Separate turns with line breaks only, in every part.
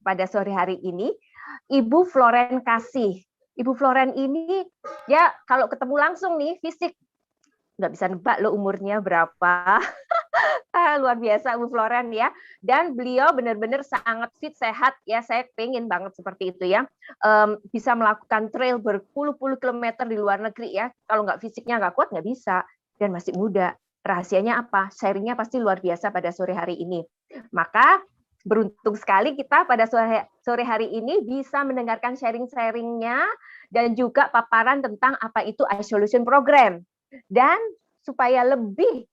pada sore hari ini, Ibu Floren Kasih. Ibu Floren ini ya kalau ketemu langsung nih fisik nggak bisa nebak lo umurnya berapa. Luar biasa Bu Floren ya. Dan beliau benar-benar sangat fit, sehat ya. Saya pengen banget seperti itu ya. Bisa melakukan trail berpuluh-puluh kilometer di luar negeri ya. Kalau nggak fisiknya nggak kuat nggak bisa. Dan masih muda. Rahasianya apa? Sharingnya pasti luar biasa pada sore hari ini. Maka beruntung sekali kita pada sore hari ini bisa mendengarkan sharing-sharingnya dan juga paparan tentang apa itu isolation program. Dan supaya lebih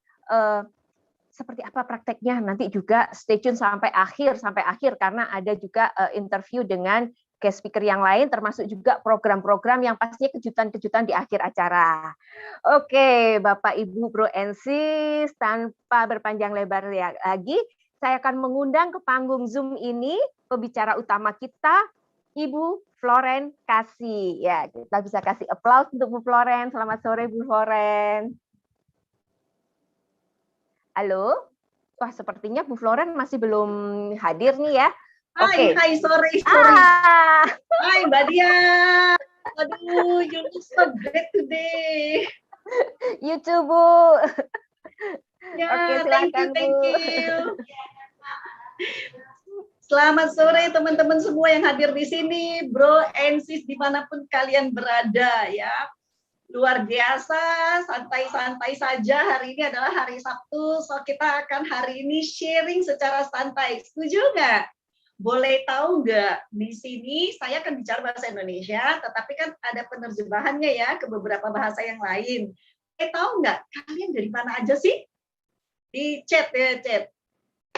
seperti apa prakteknya nanti juga stay tune sampai akhir karena ada juga interview dengan guest speaker yang lain termasuk juga program-program yang pastinya kejutan-kejutan di akhir acara. Oke, Bapak Ibu Bro and Sis, tanpa berpanjang lebar lagi, saya akan mengundang ke panggung Zoom ini pembicara utama kita, Ibu Floren Kasih. Ya, kita bisa kasih applause untuk Bu Floren. Selamat sore Bu Floren. Halo? Wah, sepertinya Bu Floren masih belum hadir nih ya.
Oke. Hai, sorry. Hai, Mbak Dia. Aduh, you look so great today.
You too, Bu.
Ya, oke, silakan, thank you. Selamat sore teman-teman semua yang hadir di sini, Bro and Sis dimanapun kalian berada ya. Luar biasa, santai-santai saja. Hari ini adalah hari Sabtu, so kita akan hari ini sharing secara santai. Setuju nggak? Boleh tahu nggak? Di sini saya akan bicara bahasa Indonesia, tetapi kan ada penerjemahannya ya ke beberapa bahasa yang lain. Boleh tahu nggak? Kalian dari mana aja sih? Di chat ya, chat.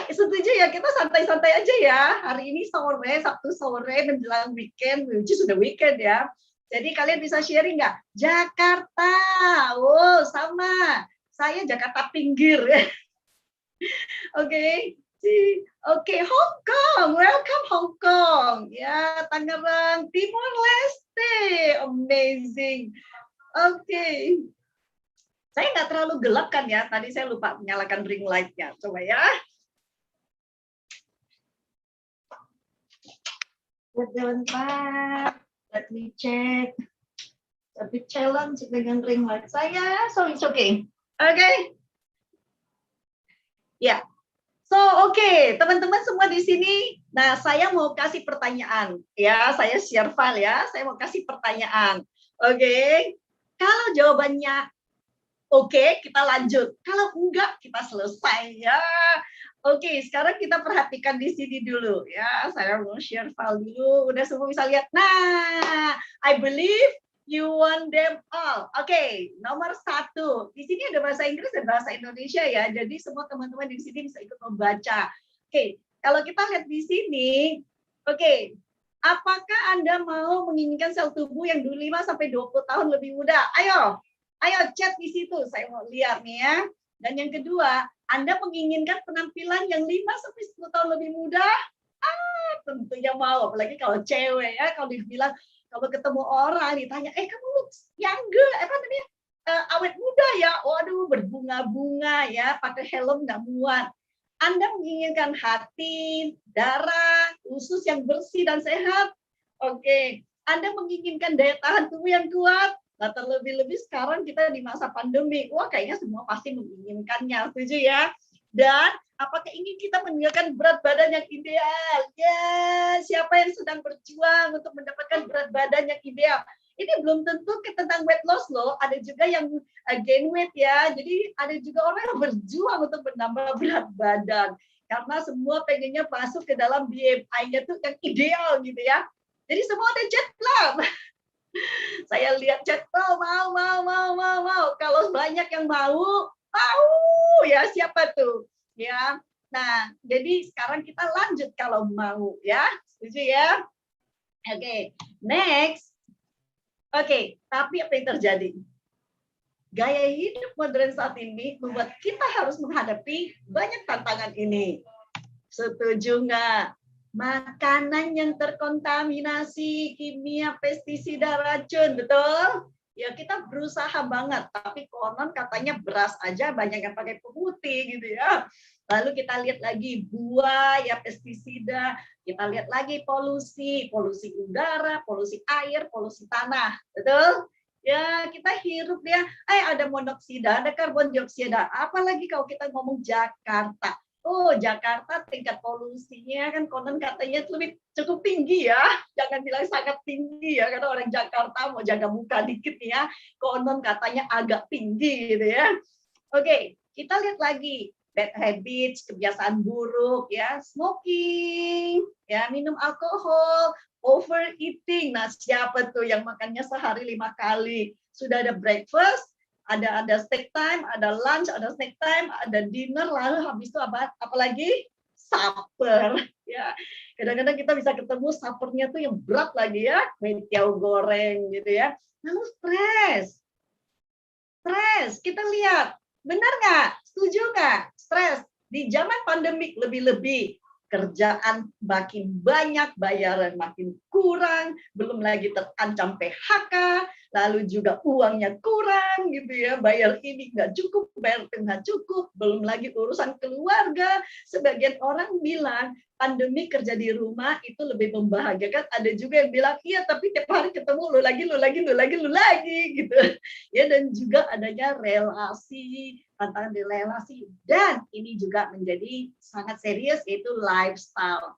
Setuju ya, kita santai-santai aja ya. Hari ini sore, Sabtu sore menjelang weekend, which is sudah weekend ya. Jadi kalian bisa sharing nggak? Jakarta, oh sama, saya Jakarta pinggir. Oke, Hong Kong, welcome Hong Kong. Ya, Tangerang, Timor Leste, amazing. Oke, saya nggak terlalu gelap kan ya? Tadi saya lupa menyalakan ring light-nya. Coba ya. Sebentar. Let me check. Tapi challenge dengan ring light saya, so it's okay. Okay. Ya. Yeah. So okay, teman-teman semua di sini. Nah, saya mau kasih pertanyaan. Ya, saya share file ya. Saya mau kasih pertanyaan. Oke. Kalau jawabannya oke, kita lanjut. Kalau enggak, kita selesai ya. Oke, sekarang kita perhatikan di sini dulu ya. Saya mau share file dulu. Udah semua bisa lihat. Nah, I believe you want them all. Oke, nomor 1. Di sini ada bahasa Inggris dan bahasa Indonesia ya. Jadi semua teman-teman di sini bisa ikut membaca. Oke, kalau kita lihat di sini, oke, apakah Anda mau menginginkan sel tubuh yang 5 sampai 20 tahun lebih muda? Ayo chat di situ. Saya mau lihat nih ya. Dan yang kedua, Anda menginginkan penampilan yang 5 sampai 10 tahun lebih muda? Tentunya mau, apalagi kalau cewek ya, kalau dibilang kalau ketemu orang ditanya, kamu look younger, awet muda ya, waduh berbunga-bunga ya, pakai helm nggak muat. Anda menginginkan hati, darah, usus yang bersih dan sehat? Oke. Anda menginginkan daya tahan tubuh yang kuat? Nah, terlebih-lebih sekarang kita di masa pandemi, wah kayaknya semua pasti menginginkannya, setuju ya? Dan apakah ingin kita meninggalkan berat badan yang ideal? Ya, siapa yang sedang berjuang untuk mendapatkan berat badan yang ideal? Ini belum tentu tentang weight loss loh, ada juga yang gain weight ya. Jadi ada juga orang yang berjuang untuk menambah berat badan. Karena semua pengennya masuk ke dalam BMI-nya tuh yang ideal gitu ya. Jadi semua ada chat belum? Saya lihat chat, mau. Kalau banyak yang mau ya, siapa tuh? Ya. Nah, jadi sekarang kita lanjut kalau mau ya. Setuju ya? Oke, next. Oke, tapi apa yang terjadi? Gaya hidup modern saat ini membuat kita harus menghadapi banyak tantangan ini. Setuju nggak? Makanan yang terkontaminasi kimia, pestisida, racun, betul? Ya kita berusaha banget, tapi konon katanya beras aja banyak yang pakai pemutih gitu ya. Lalu kita lihat lagi buah, ya pestisida, kita lihat lagi polusi, polusi udara, polusi air, polusi tanah, betul? Ya kita hirup ya, ada monoksida, ada karbon dioksida. Apalagi kalau kita ngomong Jakarta. Oh, Jakarta tingkat polusinya kan konon katanya lebih cukup tinggi ya. Jangan bilang sangat tinggi ya, karena orang Jakarta mau jaga muka dikit ya. Konon katanya agak tinggi gitu ya. Oke, kita lihat lagi bad habits, kebiasaan buruk ya, smoking, ya minum alkohol, overeating. Nah, siapa tuh yang makannya sehari 5 kali? Sudah ada breakfast, ada snack time, ada lunch, ada snack time, ada dinner, lalu habis itu apalagi supper ya. Kadang-kadang kita bisa ketemu suppernya tuh yang berat lagi ya, mentiau goreng gitu ya. Lalu stres, kita lihat, benar nggak? Setuju nggak? Stres di zaman pandemik lebih-lebih, kerjaan makin banyak, bayaran makin kurang, belum lagi terancam PHK, lalu juga uangnya kurang gitu ya, bayar ini nggak cukup, bayar itu nggak cukup, belum lagi urusan keluarga. Sebagian orang bilang pandemi kerja di rumah itu lebih membahagiakan, ada juga yang bilang iya tapi tiap hari ketemu lu lagi gitu ya. Dan juga adanya relasi, tantangan di relasi, dan ini juga menjadi sangat serius, yaitu lifestyle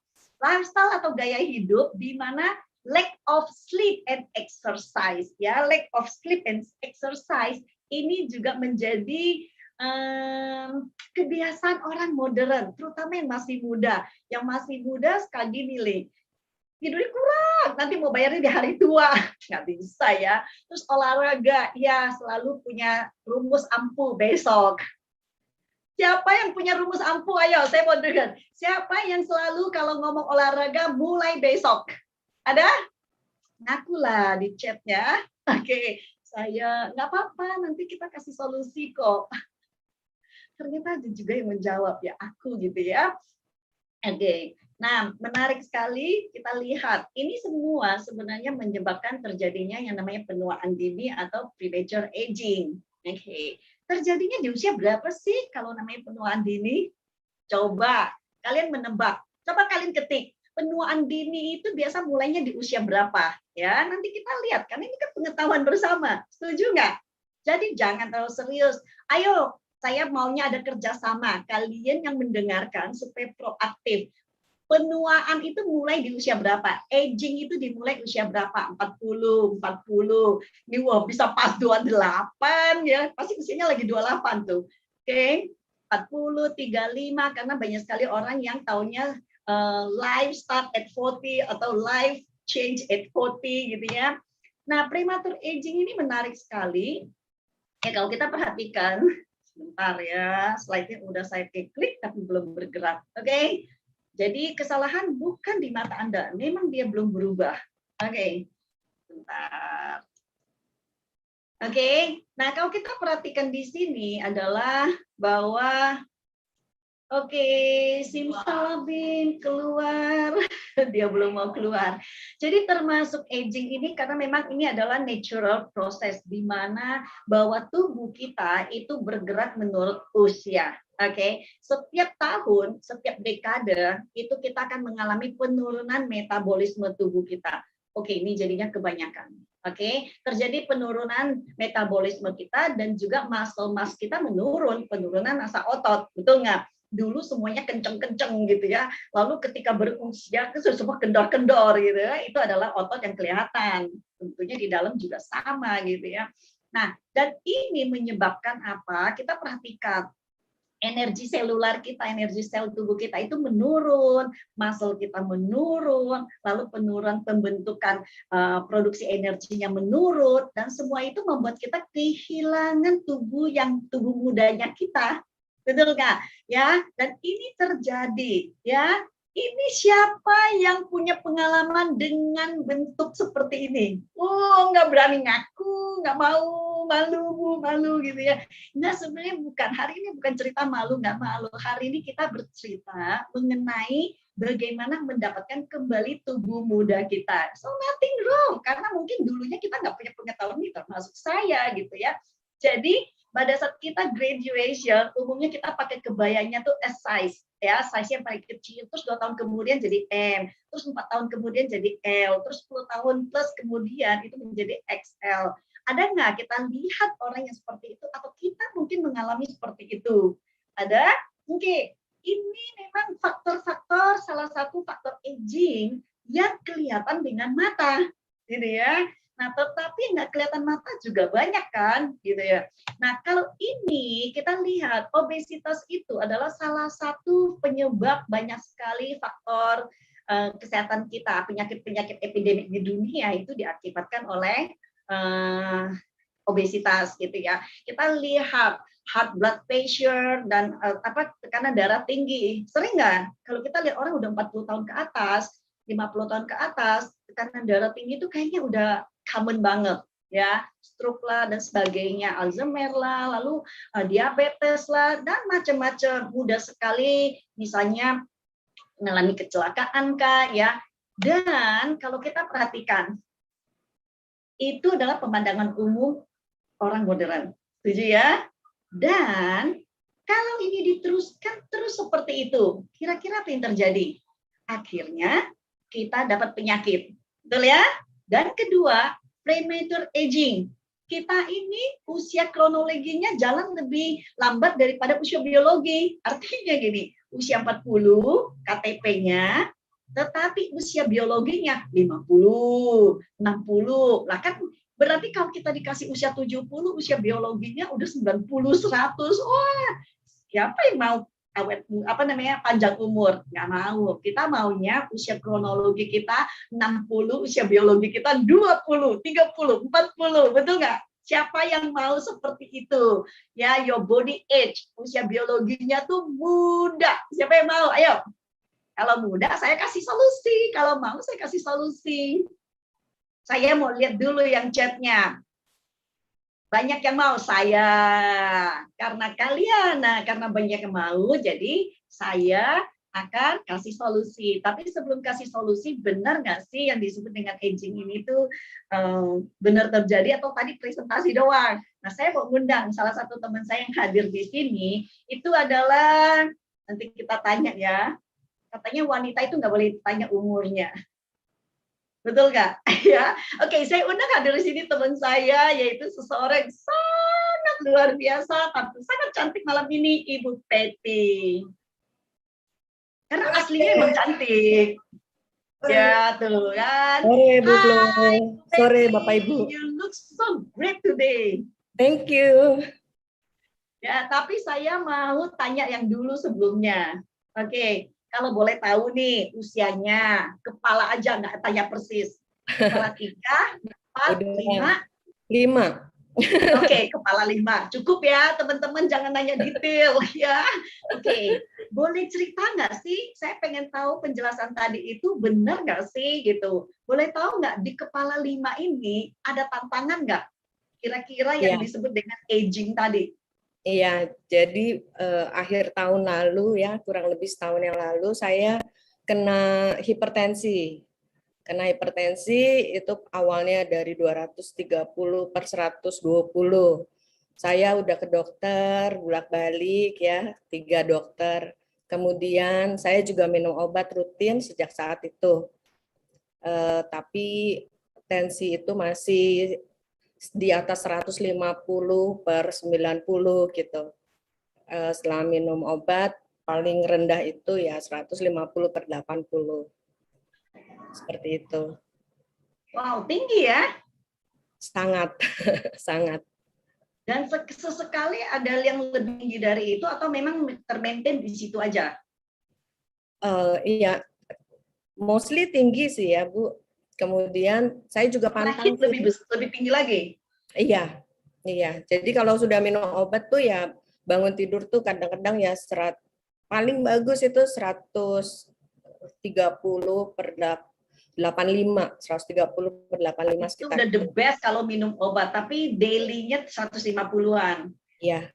atau gaya hidup di mana lack of sleep and exercise ya, lack of sleep and exercise ini juga menjadi kebiasaan orang modern, terutama yang masih muda. Yang masih muda sekali nilai tidurnya kurang, nanti mau bayarnya di hari tua, nggak bisa ya. Terus olahraga, ya selalu punya rumus ampuh besok. Siapa yang punya rumus ampuh? Ayo, saya mau dengar. Siapa yang selalu kalau ngomong olahraga mulai besok? Ada? Ngakulah di chatnya. Oke, saya nggak apa-apa, nanti kita kasih solusi kok. Ternyata ada juga yang menjawab ya, aku gitu ya. Oke, nah menarik sekali kita lihat. Ini semua sebenarnya menyebabkan terjadinya yang namanya penuaan dini atau premature aging. Oke, terjadinya di usia berapa sih kalau namanya penuaan dini? Coba kalian menebak. Coba kalian ketik. Penuaan dini itu biasa mulainya di usia berapa? Ya, nanti kita lihat. Karena ini kan pengetahuan bersama. Setuju nggak? Jadi jangan terlalu serius. Ayo, saya maunya ada kerjasama. Kalian yang mendengarkan supaya proaktif. Penuaan itu mulai di usia berapa? Aging itu dimulai usia berapa? 40. Ini wah bisa pas 28 ya. Pasti usianya lagi 28 tuh. Oke. 40, 35 karena banyak sekali orang yang taunya life start at 40 atau life change at 40 gitu ya. Nah, premature aging ini menarik sekali. Ya kalau kita perhatikan, sebentar ya, slide-nya udah saya klik tapi belum bergerak. Oke. Jadi kesalahan bukan di mata Anda, memang dia belum berubah. Oke. Sebentar. Oke. Nah, kalau kita perhatikan di sini adalah bahwa simsalabim keluar. Dia belum mau keluar. Jadi termasuk aging ini karena memang ini adalah natural process di mana bahwa tubuh kita itu bergerak menurut usia. Oke, setiap tahun, setiap dekade itu kita akan mengalami penurunan metabolisme tubuh kita. Oke, ini jadinya kebanyakan. Oke, terjadi penurunan metabolisme kita dan juga muscle mass kita menurun, penurunan massa otot, betul nggak? Dulu semuanya kenceng-kenceng gitu ya, lalu ketika berusia itu semua kendor-kendor gitu ya, itu adalah otot yang kelihatan, tentunya di dalam juga sama gitu ya. Nah, dan ini menyebabkan apa? Kita perhatikan energi selular kita, energi sel tubuh kita itu menurun, muscle kita menurun, lalu penurunan pembentukan produksi energinya menurun, dan semua itu membuat kita kehilangan tubuh mudanya kita. Betul nggak? Ya, dan ini terjadi ya. Ini siapa yang punya pengalaman dengan bentuk seperti ini? Oh, nggak berani ngaku, nggak mau, malu gitu ya. Nah, sebenarnya bukan, hari ini bukan cerita malu nggak malu. Hari ini kita bercerita mengenai bagaimana mendapatkan kembali tubuh muda kita. So nothing wrong, karena mungkin dulunya kita nggak punya pengetahuan ini, termasuk saya gitu ya. Jadi pada saat kita graduation, umumnya kita pakai kebayanya tuh S size, ya, size yang paling kecil, terus 2 tahun kemudian jadi M, terus 4 tahun kemudian jadi L, terus 10 tahun plus kemudian itu menjadi XL. Ada nggak kita lihat orang yang seperti itu, atau kita mungkin mengalami seperti itu? Ada? Oke. Ini memang faktor-faktor, salah satu faktor aging yang kelihatan dengan mata, gitu ya. Nah, tetapi nggak kelihatan mata juga banyak kan, gitu ya. Nah, kalau ini kita lihat obesitas itu adalah salah satu penyebab banyak sekali faktor kesehatan kita, penyakit-penyakit epidemik di dunia itu diakibatkan oleh obesitas, gitu ya. Kita lihat heart blood pressure dan tekanan darah tinggi. Sering nggak? Kalau kita lihat orang udah 40 tahun ke atas, 50 tahun ke atas, tekanan darah tinggi itu kayaknya udah common banget, ya. Stroke lah dan sebagainya, Alzheimer lah, lalu diabetes lah, dan macam-macam. Mudah sekali misalnya mengalami kecelakaan kah, ya. Dan kalau kita perhatikan, itu adalah pemandangan umum orang modern. Setuju ya? Dan kalau ini diteruskan terus seperti itu, kira-kira apa yang terjadi? Akhirnya kita dapat penyakit. Betul ya? Dan kedua, premature aging. Kita ini usia kronologinya jalan lebih lambat daripada usia biologi. Artinya gini, usia 40 KTP-nya, tetapi usia biologinya 50, 60. Lah kan berarti kalau kita dikasih usia 70, usia biologinya udah 90, 100. Wah, siapa yang mau awet, panjang umur? Nggak mau. Kita maunya usia kronologi kita 60, usia biologi kita 20, 30, 40. Betul nggak? Siapa yang mau seperti itu? Ya, your body age, usia biologinya tuh muda. Siapa yang mau? Ayo. Kalau muda, saya kasih solusi. Kalau mau, saya kasih solusi. Saya mau lihat dulu yang chatnya. Banyak yang mau saya. Karena kalian, karena banyak yang mau, jadi saya akan kasih solusi. Tapi sebelum kasih solusi, benar nggak sih yang disebut dengan aging ini tuh benar terjadi atau tadi presentasi doang? Nah, saya mau undang salah satu teman saya yang hadir di sini, itu adalah, nanti kita tanya ya, katanya wanita itu nggak boleh tanya umurnya. Betul nggak? Ya, oke, saya undang hadir di sini teman saya, yaitu seseorang yang sangat luar biasa, tapi sangat cantik malam ini, Ibu Peti. Karena aslinya emang cantik. Ya, tuh kan.
Sore, Bu Flo.
Hai,
Sore, Bapak Ibu.
You look so great today.
Thank you.
Ya, tapi saya mau tanya yang dulu sebelumnya. Oke. Kalau boleh tahu nih usianya, kepala aja nggak tanya persis. Kepala 3, 4, 5. Oke, kepala 5. Cukup ya teman-teman, jangan nanya detail ya. Oke, boleh cerita nggak sih? Saya pengen tahu penjelasan tadi itu benar nggak sih gitu. Boleh tahu nggak di kepala 5 ini ada tantangan nggak? Kira-kira yang disebut dengan aging tadi.
Iya, jadi akhir tahun lalu ya, kurang lebih setahun yang lalu saya kena hipertensi. Kena hipertensi itu awalnya dari 230/120. Saya udah ke dokter, bolak-balik ya, 3 dokter. Kemudian saya juga minum obat rutin sejak saat itu. Tapi tensi itu masih di atas 150/90 gitu. Setelah minum obat, paling rendah itu ya 150/80. Seperti itu.
Wow, tinggi ya?
Sangat, sangat.
Dan sesekali ada yang lebih tinggi dari itu atau memang termaintain di situ aja?
Iya, mostly tinggi sih ya, Bu. Kemudian saya juga pantang
lebih tinggi lagi.
Iya, iya. Jadi kalau sudah minum obat tuh ya bangun tidur tuh kadang-kadang ya paling bagus itu 130/85, 130/85
itu
sekitar.
Udah the best kalau minum obat, tapi daily-nya 150-an.
Iya.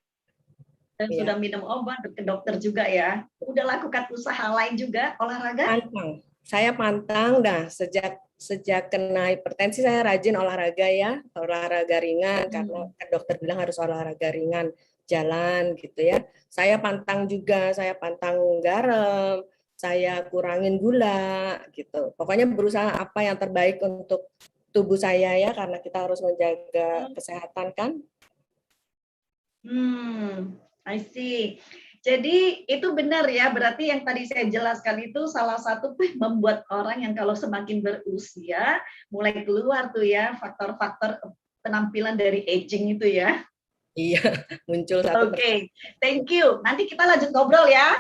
Dan
Iya.
sudah minum obat ke dokter juga ya. Udah lakukan usaha lain juga olahraga?
Pantang. Saya pantang. Nah, sejak kena hipertensi saya rajin olahraga ya, olahraga ringan karena kan dokter bilang harus olahraga ringan, jalan gitu ya. Saya pantang juga, saya pantang garam, saya kurangin gula gitu. Pokoknya berusaha apa yang terbaik untuk tubuh saya ya, karena kita harus menjaga kesehatan kan.
I see. Jadi itu benar ya, berarti yang tadi saya jelaskan itu salah satu membuat orang yang kalau semakin berusia mulai keluar tuh ya faktor-faktor penampilan dari aging itu ya.
Iya, muncul satu persatu.
Oke, thank you. Nanti kita lanjut ngobrol ya.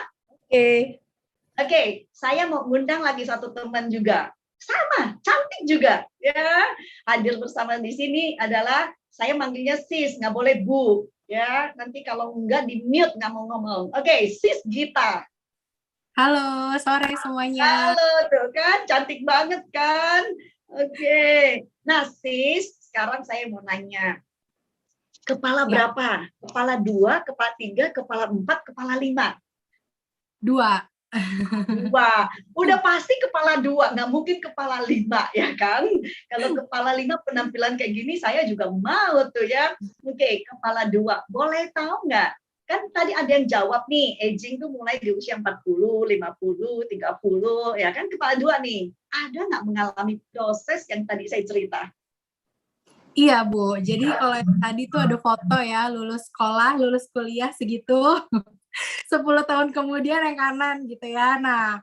Oke, saya mau ngundang lagi satu teman juga. Sama, cantik juga. Ya, hadir bersama di sini adalah saya manggilnya sis, nggak boleh bu. Ya, nanti kalau enggak di mute nggak mau ngomong. Oke, sis Gita.
Halo, sore semuanya.
Halo, tuh kan cantik banget kan. Oke, nah sis, sekarang saya mau nanya. Kepala berapa? Kepala 2, kepala 3, kepala 4, kepala 5?
2.
Wah, udah pasti kepala 2, nggak mungkin kepala 5 ya kan? Kalau kepala 5 penampilan kayak gini saya juga mau tuh ya. Oke, kepala 2. Boleh tahu nggak? Kan tadi ada yang jawab nih, aging tuh mulai di usia 40, 50, 30 ya kan, kepala 2 nih. Ada nggak mengalami proses yang tadi saya cerita?
Iya, Bu. Jadi kalau yang tadi tuh ada foto ya, lulus sekolah, lulus kuliah segitu. 10 tahun kemudian yang kanan gitu ya. Nah,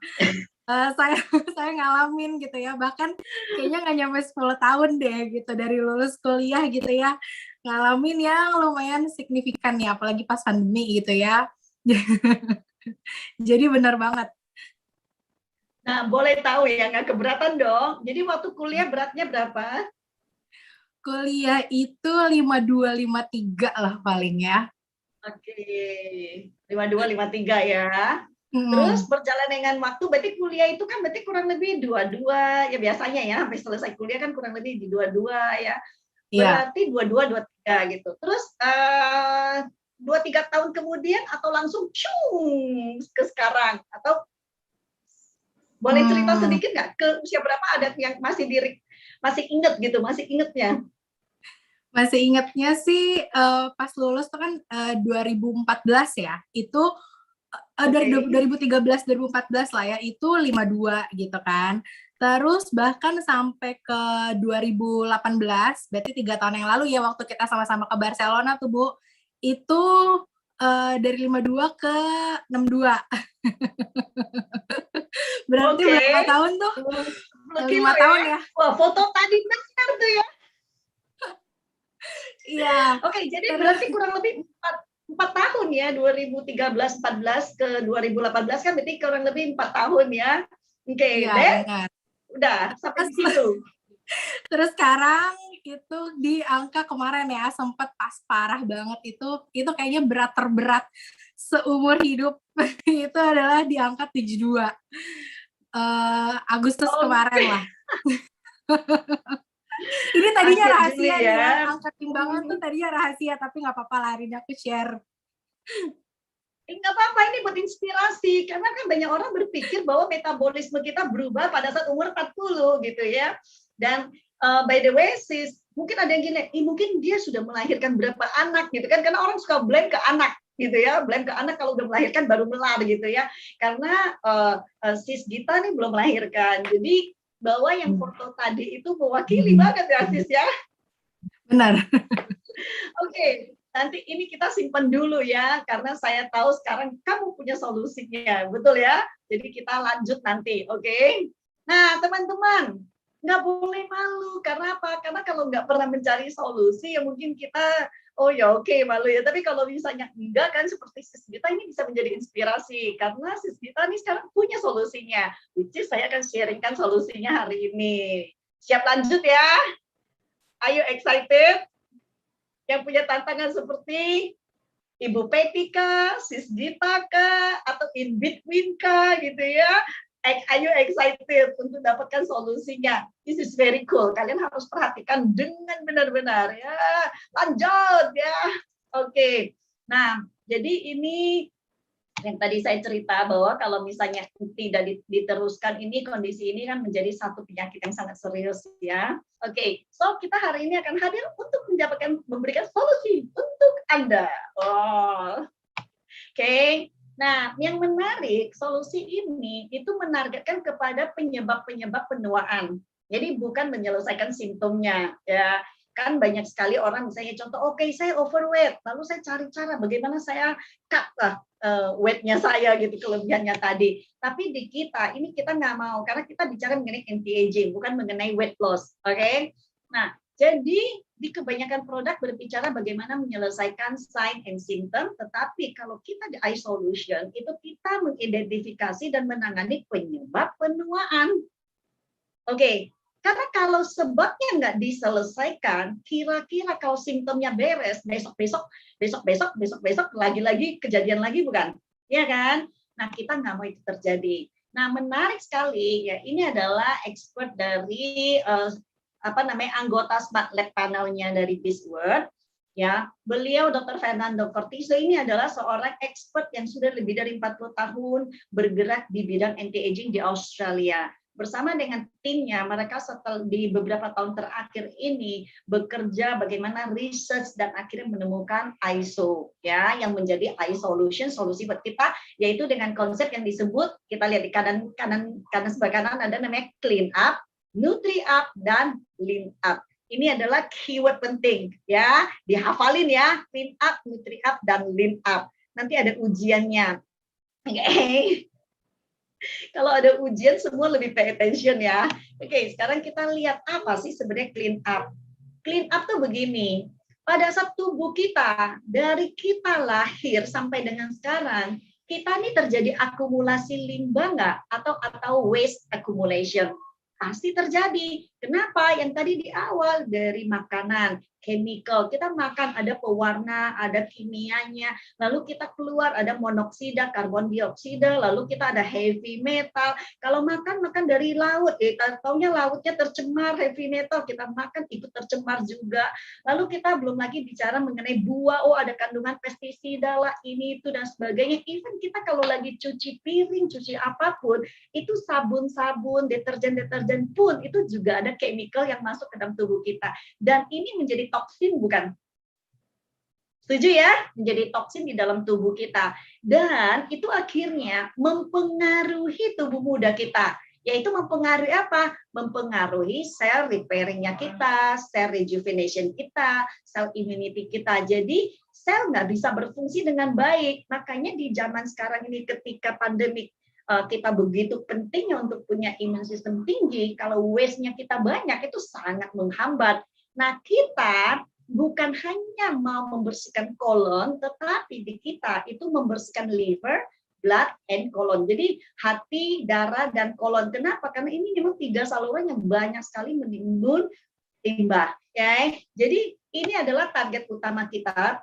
saya ngalamin gitu ya. Bahkan kayaknya nggak nyampe 10 tahun deh gitu dari lulus kuliah gitu ya. Ngalamin yang lumayan signifikan ya, apalagi pas pandemi gitu ya. Jadi benar banget.
Nah, boleh tahu ya, nggak keberatan dong. Jadi waktu kuliah beratnya berapa?
Kuliah itu 52, 53 lah paling ya.
Oke, 52, 53 ya. Terus berjalan dengan waktu, berarti kuliah itu kan berarti kurang lebih 22, ya biasanya ya, sampai selesai kuliah kan kurang lebih di 22 ya. Berarti 22, 23 gitu. Terus 2-3 tahun kemudian atau langsung cung ke sekarang? Atau boleh cerita sedikit nggak ke usia berapa ada yang masih inget gitu, masih ingetnya?
Masih ingetnya sih pas lulus tuh kan 2014 ya, itu dari 2013 2014 lah ya, itu 52 gitu kan. Terus bahkan sampai ke 2018, berarti 3 tahun yang lalu ya, waktu kita sama-sama ke Barcelona tuh Bu, itu dari 52 ke 62. Berarti berapa tahun tuh? 5 tahun ya.
Wah, foto tadi benar tuh ya.
Iya.
Oke, jadi berarti kurang lebih 4 tahun ya, 2013-14 ke 2018 kan berarti kurang lebih 4 tahun ya. Oke,
iya,
udah sampai di situ.
Terus sekarang itu di angka kemarin ya, sempat pas parah banget itu kayaknya berat terberat seumur hidup itu adalah di angka 72. Agustus kemarin lah. Ini tadinya rahasia ya, angka timbangan tuh tadinya rahasia, tapi nggak apa-apa lah, hari ini aku share.
Nggak apa-apa, ini buat inspirasi, karena kan banyak orang berpikir bahwa metabolisme kita berubah pada saat umur 40 gitu ya. Dan by the way, sis, mungkin ada yang gini, mungkin dia sudah melahirkan berapa anak gitu kan, karena orang suka blame ke anak gitu ya, blame ke anak kalau udah melahirkan baru melar gitu ya. Karena sis Gita nih belum melahirkan, jadi bahwa yang foto tadi itu mewakili banget ya sis ya.
Benar.
Oke, nanti ini kita simpan dulu ya, karena saya tahu sekarang kamu punya solusinya, betul ya? Jadi kita lanjut nanti, oke? Nah, teman-teman, nggak boleh malu, karena apa? Karena kalau nggak pernah mencari solusi, ya mungkin kita, oh ya oke, malu ya. Tapi kalau misalnya enggak kan, seperti Sis Gita ini bisa menjadi inspirasi, karena Sis Gita ini sekarang punya solusinya, which is saya akan sharingkan solusinya hari ini. Siap lanjut ya? Are you excited? Yang punya tantangan seperti Ibu Peti kah, Sis Gita kah, atau in between kah gitu ya. Are you excited untuk dapatkan solusinya? This is very cool. Kalian harus perhatikan dengan benar-benar ya. Lanjut ya. Oke. Nah, Jadi ini yang tadi saya cerita bahwa kalau misalnya tidak diteruskan ini, kondisi ini kan menjadi satu penyakit yang sangat serius ya. Oke, so kita hari ini akan hadir untuk memberikan solusi untuk Anda. Oh. Oke. Nah, yang menarik, solusi ini itu menargetkan kepada penyebab-penyebab penuaan. Jadi bukan menyelesaikan simptomnya ya. Kan banyak sekali orang misalnya contoh, oke, saya overweight, lalu saya cari cara bagaimana saya cut weight-nya saya gitu, kelebihannya tadi. Tapi di kita ini kita nggak mau karena kita bicara mengenai anti-aging, bukan mengenai weight loss, oke? Nah, jadi di kebanyakan produk berbicara bagaimana menyelesaikan sign and symptom, tetapi kalau kita di iSolution itu kita mengidentifikasi dan menangani penyebab penuaan. Oke. Karena kalau sebabnya nggak diselesaikan, kira-kira kalau simptomnya beres, besok-besok, lagi-lagi kejadian lagi bukan? Ya kan? Nah, kita nggak mau itu terjadi. Nah, menarik sekali ya, ini adalah expert dari anggota Smart Lab panelnya dari Bizword. Ya, beliau Dr. Fernando Cortizo ini adalah seorang expert yang sudah lebih dari 40 tahun bergerak di bidang anti-aging di Australia. Bersama dengan timnya, mereka setelah di beberapa tahun terakhir ini bekerja bagaimana research dan akhirnya menemukan ISO ya, yang menjadi iSolution, solusi buat kita, yaitu dengan konsep yang disebut, kita lihat di kanan sebelah kanan ada namanya clean up, nutri up, dan lean up. Ini adalah keyword penting ya, dihafalin ya, clean up, nutri up, dan lean up. Nanti ada ujiannya. Oke. Kalau ada ujian semua lebih pay attention ya. Oke, sekarang kita lihat apa sih sebenarnya clean up. Clean up tuh begini. Pada saat tubuh kita, dari kita lahir sampai dengan sekarang, kita ini terjadi akumulasi limbah nggak? Atau waste accumulation? Pasti terjadi. Kenapa? Yang tadi di awal dari makanan, chemical, kita makan ada pewarna, ada kimianya, lalu kita keluar ada monoksida, karbon dioksida, lalu kita ada heavy metal. Kalau makan dari laut, kita taunya lautnya tercemar heavy metal, kita makan ikut tercemar juga. Lalu kita belum lagi bicara mengenai buah, ada kandungan pestisida lah, ini itu dan sebagainya. Even kita kalau lagi cuci piring, cuci apapun, itu sabun-sabun, deterjen pun itu juga ada chemical yang masuk ke dalam tubuh kita. Dan ini menjadi toksin bukan? Setuju ya? Menjadi toksin di dalam tubuh kita. Dan itu akhirnya mempengaruhi tubuh muda kita. Yaitu mempengaruhi apa? Mempengaruhi sel repairing-nya kita, sel rejuvenation kita, sel immunity kita. Jadi sel nggak bisa berfungsi dengan baik. Makanya di zaman sekarang ini ketika pandemi kita begitu pentingnya untuk punya imun sistem tinggi, kalau waste-nya kita banyak itu sangat menghambat. Nah, kita bukan hanya mau membersihkan kolon, tetapi di kita itu membersihkan liver, blood, and colon. Jadi hati, darah, dan kolon. Kenapa? Karena ini memang 3 saluran yang banyak sekali menimbun limbah. Ya. Jadi ini adalah target utama kita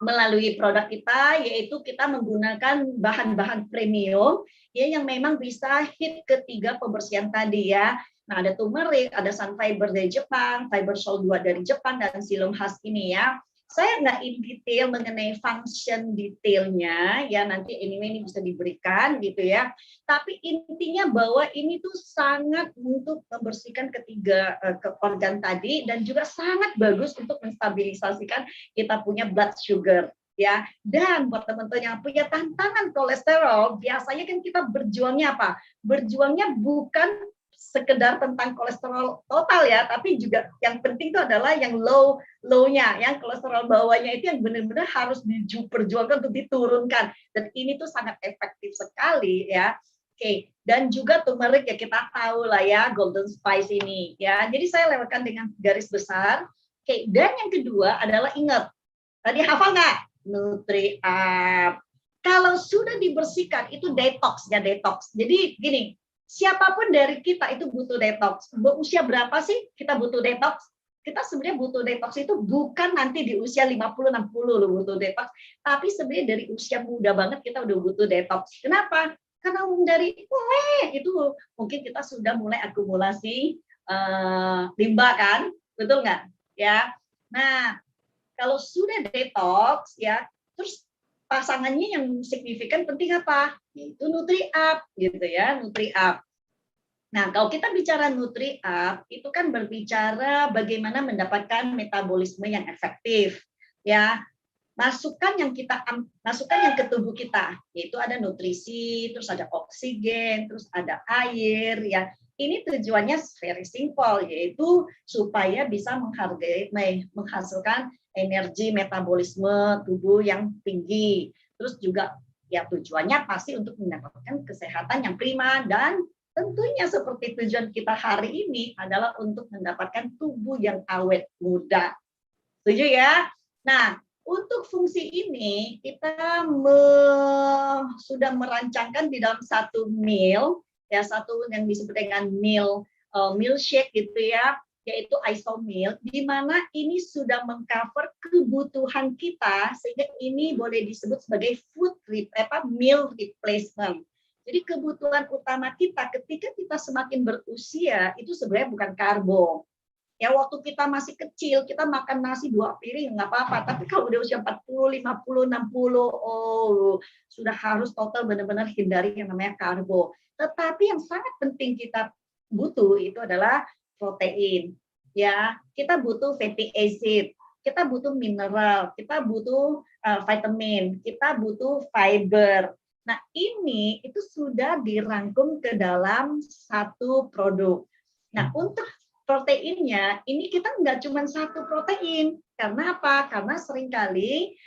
melalui produk kita, yaitu kita menggunakan bahan-bahan premium ya yang memang bisa hit ketiga pembersihan tadi ya. Nah, ada turmeric, ada sun fiber dari Jepang, fiber sol 2 dari Jepang, dan silum khas ini ya. Saya nggak in detail mengenai function detailnya ya, nanti anyway ini bisa diberikan gitu ya. Tapi intinya bahwa ini tuh sangat untuk membersihkan ketiga organ tadi dan juga sangat bagus untuk menstabilisasikan kita punya blood sugar ya. Dan buat teman-teman yang punya tantangan kolesterol, biasanya kan kita berjuangnya apa? Berjuangnya bukan sekedar tentang kolesterol total ya, tapi juga yang penting itu adalah yang low-nya, yang kolesterol bawahnya itu yang benar-benar harus diperjuangkan untuk diturunkan. Dan ini tuh sangat efektif sekali ya. Oke, dan juga turmeric ya kita tahu lah ya, golden spice ini ya. Jadi saya lewatkan dengan garis besar. Oke, dan yang kedua adalah ingat, tadi hafal nggak? Nutri up. Kalau sudah dibersihkan itu detoxnya detox. Jadi gini, siapapun dari kita itu butuh detox. Usia berapa sih kita butuh detox? Kita sebenarnya butuh detox itu bukan nanti di usia 50-60 lo butuh detox, tapi sebenarnya dari usia muda banget kita udah butuh detox. Kenapa? Karena dari itu mungkin kita sudah mulai akumulasi limbah kan, betul nggak? Ya. Nah, kalau sudah detox ya, terus pasangannya yang signifikan penting apa? Yaitu Nutri-Up gitu ya, Nutri-Up. Nah, kalau kita bicara Nutri-Up, itu kan berbicara bagaimana mendapatkan metabolisme yang efektif, ya. Masukkan yang ke tubuh kita, yaitu ada nutrisi, terus ada oksigen, terus ada air, ya. Ini tujuannya very simple, yaitu supaya bisa menghasilkan energi metabolisme tubuh yang tinggi. Terus juga ya tujuannya pasti untuk mendapatkan kesehatan yang prima, dan tentunya seperti tujuan kita hari ini adalah untuk mendapatkan tubuh yang awet muda. Setuju ya? Nah, untuk fungsi ini kita sudah merancangkan di dalam satu meal, ya, satu yang disebut dengan milkshake gitu ya, yaitu isomil, di mana ini sudah mengcover kebutuhan kita, sehingga ini boleh disebut sebagai meal replacement. Jadi kebutuhan utama kita ketika kita semakin berusia itu sebenarnya bukan karbo. Ya, waktu kita masih kecil, kita makan nasi 2 piring, nggak apa-apa. Tapi kalau udah usia 40, 50, 60, oh, sudah harus total benar-benar hindari yang namanya karbo. Tetapi yang sangat penting kita butuh itu adalah protein. Ya, kita butuh fatty acid, kita butuh mineral, kita butuh vitamin, kita butuh fiber. Nah, ini itu sudah dirangkum ke dalam satu produk. Nah, untuk proteinnya, ini kita nggak cuma satu protein. Karena apa? Karena seringkali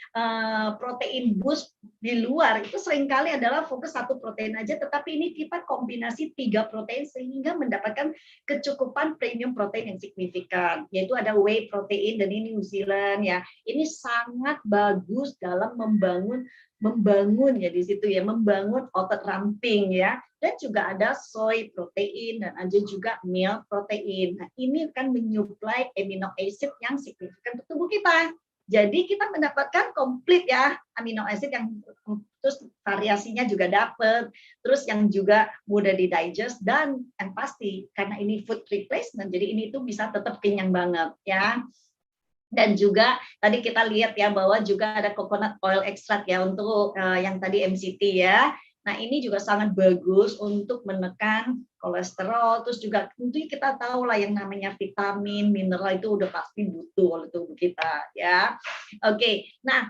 protein boost di luar itu seringkali adalah fokus satu protein aja, tetapi ini kita kombinasi 3 protein sehingga mendapatkan kecukupan premium protein yang signifikan, yaitu ada whey protein dan ini New Zealand ya. Ini sangat bagus dalam membangun ya di situ ya, membangun otot ramping ya. Dan juga ada soy protein dan ada juga milk protein. Nah, ini akan menyuplai amino acid yang signifikan untuk tubuh kita. Jadi kita mendapatkan komplit ya amino acid yang terus variasinya juga dapat, terus yang juga mudah didigest, dan yang pasti karena ini food replacement, jadi ini tuh bisa tetap kenyang banget ya. Dan juga tadi kita lihat ya bahwa juga ada coconut oil extract ya untuk yang tadi MCT ya. Nah, ini juga sangat bagus untuk menekan kolesterol. Terus juga tentunya kita tahu lah yang namanya vitamin, mineral itu udah pasti butuh oleh tubuh kita ya. Oke, nah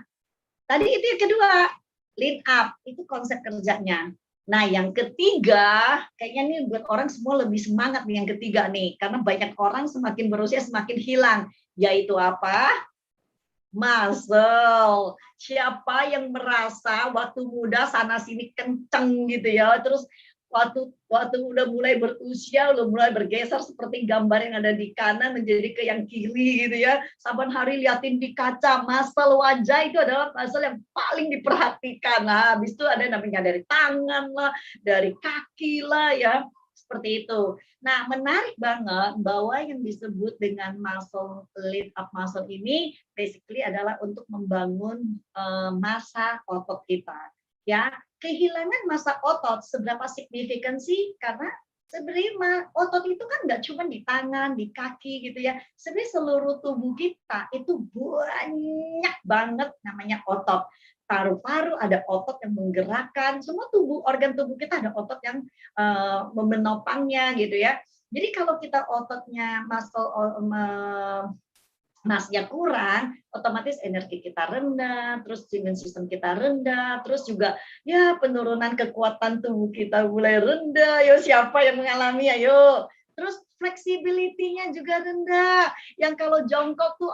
tadi itu yang kedua, lean up, itu konsep kerjanya. Nah, yang ketiga, kayaknya nih buat orang semua lebih semangat nih yang ketiga nih, karena banyak orang semakin berusia semakin hilang, yaitu apa? Muscle. Siapa yang merasa waktu muda sana sini kenceng gitu ya, terus waktu udah mulai berusia, udah mulai bergeser seperti gambar yang ada di kanan menjadi ke yang kiri gitu ya. Saban hari liatin di kaca, muscle wajah itu adalah muscle yang paling diperhatikan. Nah, habis itu ada namanya dari tangan lah, dari kaki lah ya. Seperti itu. Nah, menarik banget bahwa yang disebut dengan muscle lean up muscle ini basically adalah untuk membangun massa otot kita. Ya, kehilangan massa otot seberapa signifikan sih? Karena sebenarnya otot itu kan nggak cuma di tangan, di kaki gitu ya. Sebenarnya seluruh tubuh kita itu banyak banget namanya otot. Paru-paru ada otot yang menggerakkan, semua organ tubuh kita ada otot yang menopangnya gitu ya. Jadi kalau kita ototnya masnya kurang, otomatis energi kita rendah, terus imun sistem kita rendah, terus juga ya penurunan kekuatan tubuh kita mulai rendah. Yo, siapa yang mengalami? Ayo. Terus fleksibilitinya juga rendah. Yang kalau jongkok tuh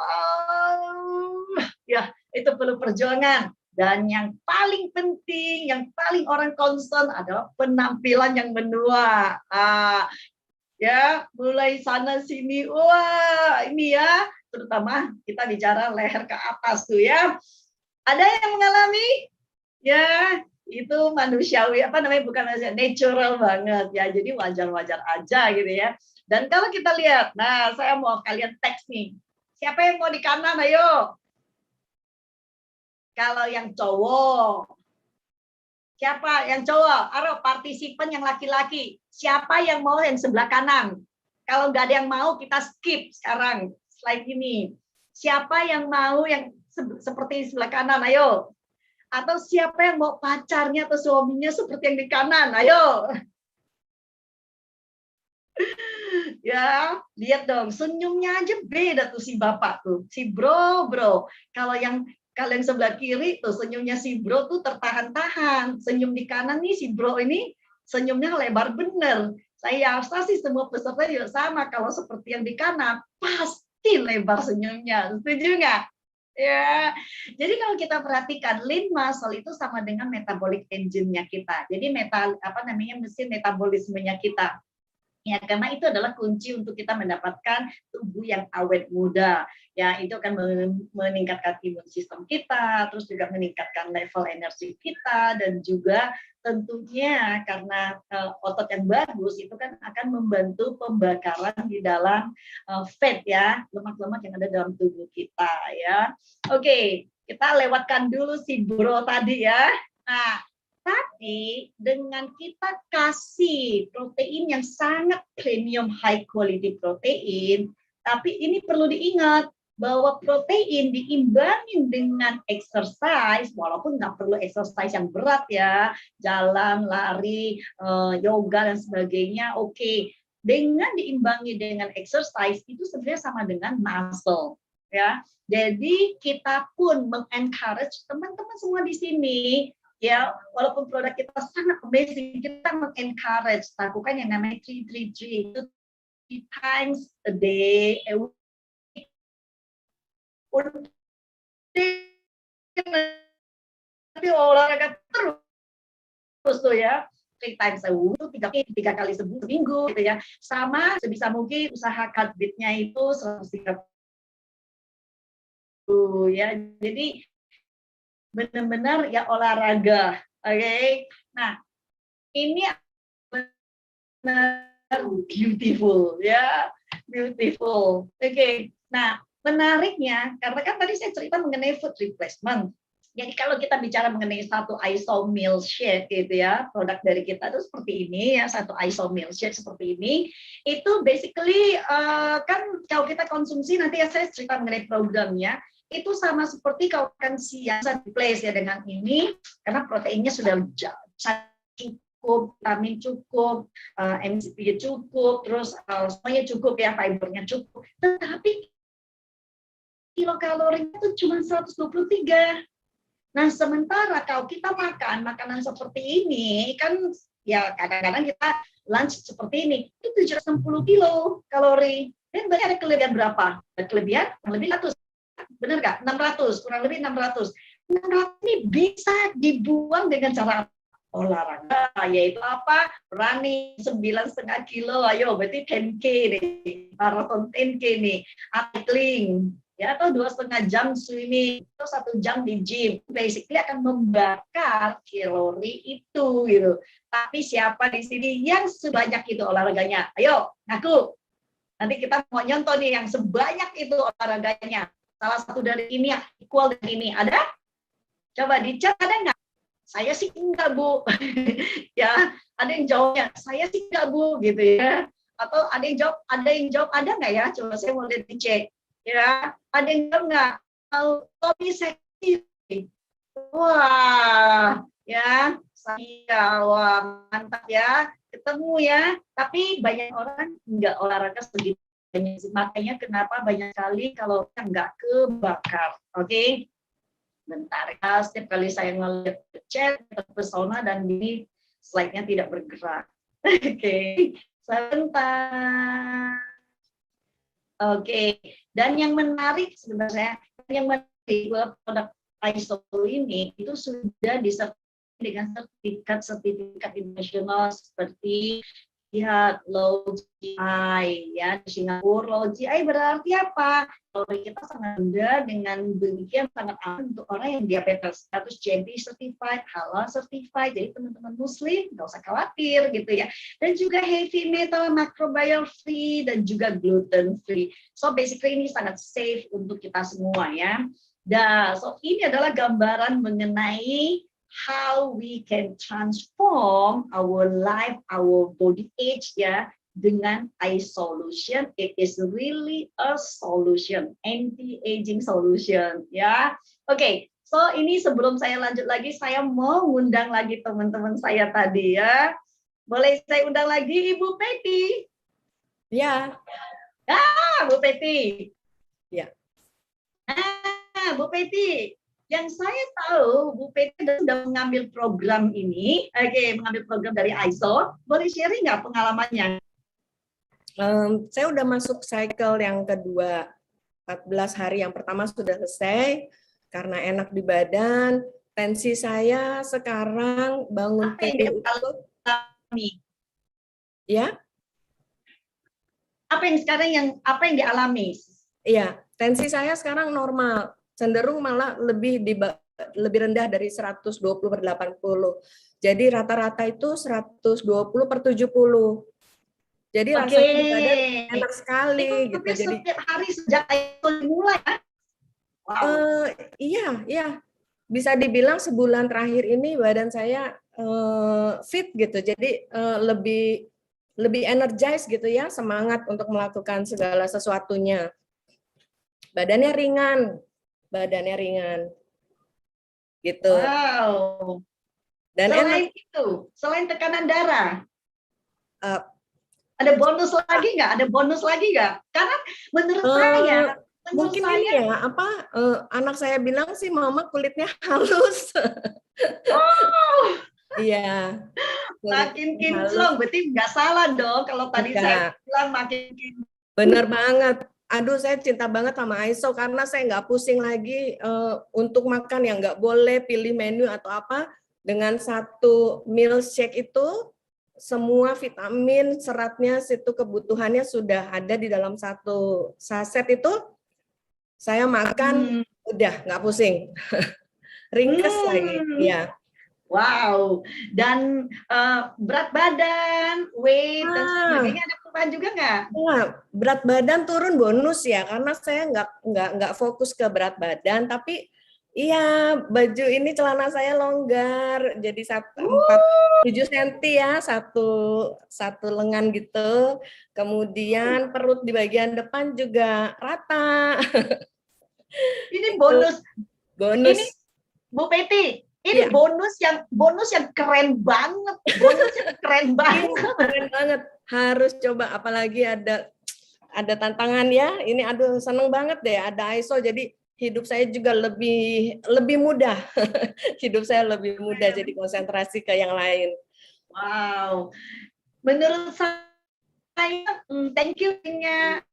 ya itu perlu perjuangan. Dan yang paling penting, yang paling orang concern adalah penampilan yang menua. Ya, mulai sana sini, wah ini ya, terutama kita bicara leher ke atas tuh ya. Ada yang mengalami? Ya, itu manusiawi, bukan manusia, natural banget ya. Jadi wajar-wajar aja gitu ya. Dan kalau kita lihat, nah saya mau kalian teks nih. Siapa yang mau di kanan, ayo? Kalau yang cowok, siapa yang cowok? Ayo, partisipan yang laki-laki. Siapa yang mau yang sebelah kanan? Kalau nggak ada yang mau, kita skip sekarang slide ini. Siapa yang mau yang seperti sebelah kanan? Ayo. Atau siapa yang mau pacarnya atau suaminya seperti yang di kanan? Ayo. Ya, lihat dong, senyumnya aja beda tuh si bapak tuh, si bro. Kalau yang sebelah kiri tuh senyumnya si bro tuh tertahan-tahan. Senyum di kanan nih si bro ini senyumnya lebar bener. Saya rasa sih semua peserta juga sama. Kalau seperti yang di kanan, pasti lebar senyumnya. Setuju nggak? Ya, jadi kalau kita perhatikan lean muscle itu sama dengan metabolic engine-nya kita. Jadi mesin metabolismenya kita. Ya, karena itu adalah kunci untuk kita mendapatkan tubuh yang awet muda. Ya, itu akan meningkatkan imun sistem kita, terus juga meningkatkan level energi kita, dan juga tentunya karena otot yang bagus itu kan akan membantu pembakaran di dalam fat ya, lemak-lemak yang ada dalam tubuh kita ya. Oke, kita lewatkan dulu si bro tadi ya. Nah, tapi dengan kita kasih protein yang sangat premium high quality protein, tapi ini perlu diingat bahwa protein diimbangin dengan exercise, walaupun nggak perlu exercise yang berat ya, jalan, lari, yoga dan sebagainya, oke. Dengan diimbangi dengan exercise itu sebenarnya sama dengan muscle ya. Jadi kita pun mengencourage teman-teman semua di sini. Ya, walaupun produk kita sangat amazing, kita mengencourage lakukan yang namanya 3-3-3 itu 3 times a day, a week. Tapi olahraga terus tuh ya, 3 times a week, 3 kali seminggu gitu ya. Sama sebisa mungkin usaha cut beat-nya itu 130 ya. Jadi benar-benar ya olahraga, oke. Nah, ini benar beautiful ya, beautiful. Oke. Nah, menariknya karena kan tadi saya cerita mengenai food replacement. Jadi kalau kita bicara mengenai satu iso meal shake gitu ya, produk dari kita itu seperti ini ya, satu iso meal shake seperti ini, itu basically kan kalau kita konsumsi nanti ya saya cerita mengenai programnya. Itu sama seperti kalau kan siang replace ya dengan ini karena proteinnya sudah cukup, vitamin cukup, MCP cukup, terus semuanya cukup ya, fibernya cukup. Tetapi kilokalorinya itu cuma 123. Nah, sementara kalau kita makan makanan seperti ini kan ya kadang-kadang kita lunch seperti ini itu 760 kilokalori. Dan berarti ada kelebihan berapa? Ada kelebihan lebih 100. Benar nggak? 600, kurang lebih 600. 600 ini bisa dibuang dengan cara olahraga, yaitu apa? Running 9,5 kilo, ayo berarti 10K nih, marathon 10K nih, cycling, ya, atau 2,5 jam swimming, atau 1 jam di gym, basically akan membakar kalori itu, gitu. Tapi siapa di sini yang sebanyak itu olahraganya? Ayo, ngaku. Nanti kita mau nyontoh nih yang sebanyak itu olahraganya. Salah satu dari ini yang equal dengan ini ada? Coba dicek, ada nggak? Saya sih enggak, Bu. Ya, ada yang jawabnya, saya sih enggak, Bu, gitu ya. Atau ada yang jawab, ada nggak ya? Coba saya mau lihat dicek. Ya, ada yang jawab nggak? Topi seksi. Wah, ya, saya wah mantap ya, ketemu ya. Tapi banyak orang nggak olahraga segitu. Makanya kenapa banyak kali kalau nggak kebakar. Oke, bentar ya, setiap kali saya ngelihat chat terpesona dan ini slide-nya tidak bergerak. Oke, sebentar. Oke, dan yang menarik sebenarnya, yang menarik produk ISO ini itu sudah disertifikasi dengan sertifikat internasional seperti lihat low GI ya, di Singapura low GI berarti apa? Kalori kita sangat rendah, dengan demikian sangat aman untuk orang yang diabetes, status GMP certified, halal certified. Jadi teman-teman muslim nggak usah khawatir gitu ya. Dan juga heavy metal, microbial free, dan juga gluten free. So basically ini sangat safe untuk kita semua ya. Dan so ini adalah gambaran mengenai how we can transform our life, our body age ya, dengan iSolution. It is really a solution, anti-aging solution ya. Oke, So ini sebelum saya lanjut lagi, saya mau ngundang lagi teman-teman saya tadi ya. Boleh saya undang lagi Ibu Peti?
Ya.
Bu Peti.
Ya.
Bu Peti, yang saya tahu Bu Peti sudah mengambil program ini, mengambil program dari ISO. Boleh sharing nggak pengalamannya?
Saya udah masuk cycle yang kedua, 14 hari yang pertama sudah selesai, karena enak di badan. Tensi saya sekarang bangun tidur
dialami?
Ya.
Apa yang dialami?
Iya, tensi saya sekarang normal, cenderung malah lebih rendah dari 120/80. Jadi rata-rata itu 120/70. Jadi rasanya di badan enak sekali
itu
gitu. Jadi
setiap hari sejak itu dimulai ya? Wow.
Iya. Bisa dibilang sebulan terakhir ini badan saya fit gitu. Jadi lebih energize gitu ya, semangat untuk melakukan segala sesuatunya. Badannya ringan. Gitu.
Wow.
Dan
selain tekanan darah,
ada
bonus lagi nggak? Karena menurut saya
mungkin ini ya, anak saya bilang sih mama kulitnya halus.
Oh.
Iya.
Makin kinclong, berarti nggak salah dong kalau tadi saya bilang makin kinclong.
Bener banget. Aduh, saya cinta banget sama ISO karena saya nggak pusing lagi untuk makan yang nggak boleh pilih menu atau apa. Dengan satu meal shake itu, semua vitamin, seratnya, situ kebutuhannya sudah ada di dalam satu saset itu. Saya makan, udah nggak pusing. Ringkes lagi, ya.
Wow, dan berat badan, weight, dan sebagainya ada perubahan juga nggak?
Nah, berat badan turun bonus ya, karena saya nggak fokus ke berat badan, tapi iya, baju ini celana saya longgar, jadi 7 cm ya, satu lengan gitu. Kemudian perut di bagian depan juga rata.
Ini bonus.
Bonus.
Ini Bu Peti, ini bonus yang keren banget. Keren banget.
Harus coba, apalagi ada tantangan ya. Ini aduh seneng banget deh ada ISO, jadi hidup saya juga lebih mudah. Hidup saya lebih mudah, jadi konsentrasi ke yang lain.
Wow. Menurut saya, thank you-nya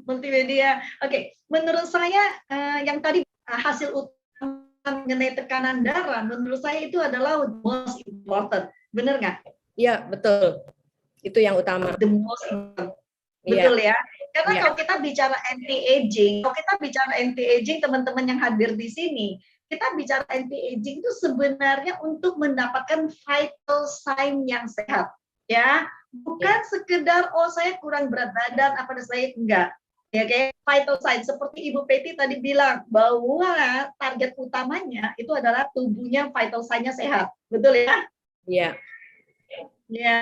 multimedia. Oke, menurut saya yang tadi hasil utama mengenai tekanan darah, menurut saya itu adalah most important. Benar nggak?
Iya, betul. Itu yang utama.
The most important. Betul ya. Karena kalau kita bicara anti-aging, teman-teman yang hadir di sini, kita bicara anti-aging itu sebenarnya untuk mendapatkan vital sign yang sehat, ya. Bukan sekedar saya kurang berat badan apa saya enggak. Ya, kayak vital sign seperti Ibu Peti tadi bilang bahwa target utamanya itu adalah tubuhnya vital sign-nya sehat. Betul ya?
Iya.
Ya.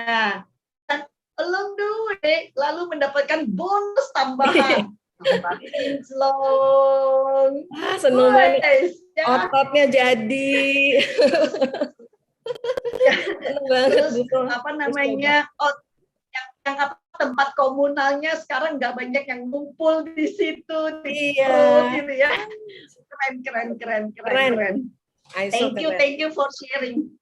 Along the way, lalu mendapatkan bonus tambahan. Tambah kinclong.
Seneng banget. Ya. Ototnya jadi.
Seneng banget. Terus, apa namanya? Yang tempat komunalnya sekarang nggak banyak yang ngumpul di situ.
Iya.
Gitu ya. Keren. Thank you for sharing.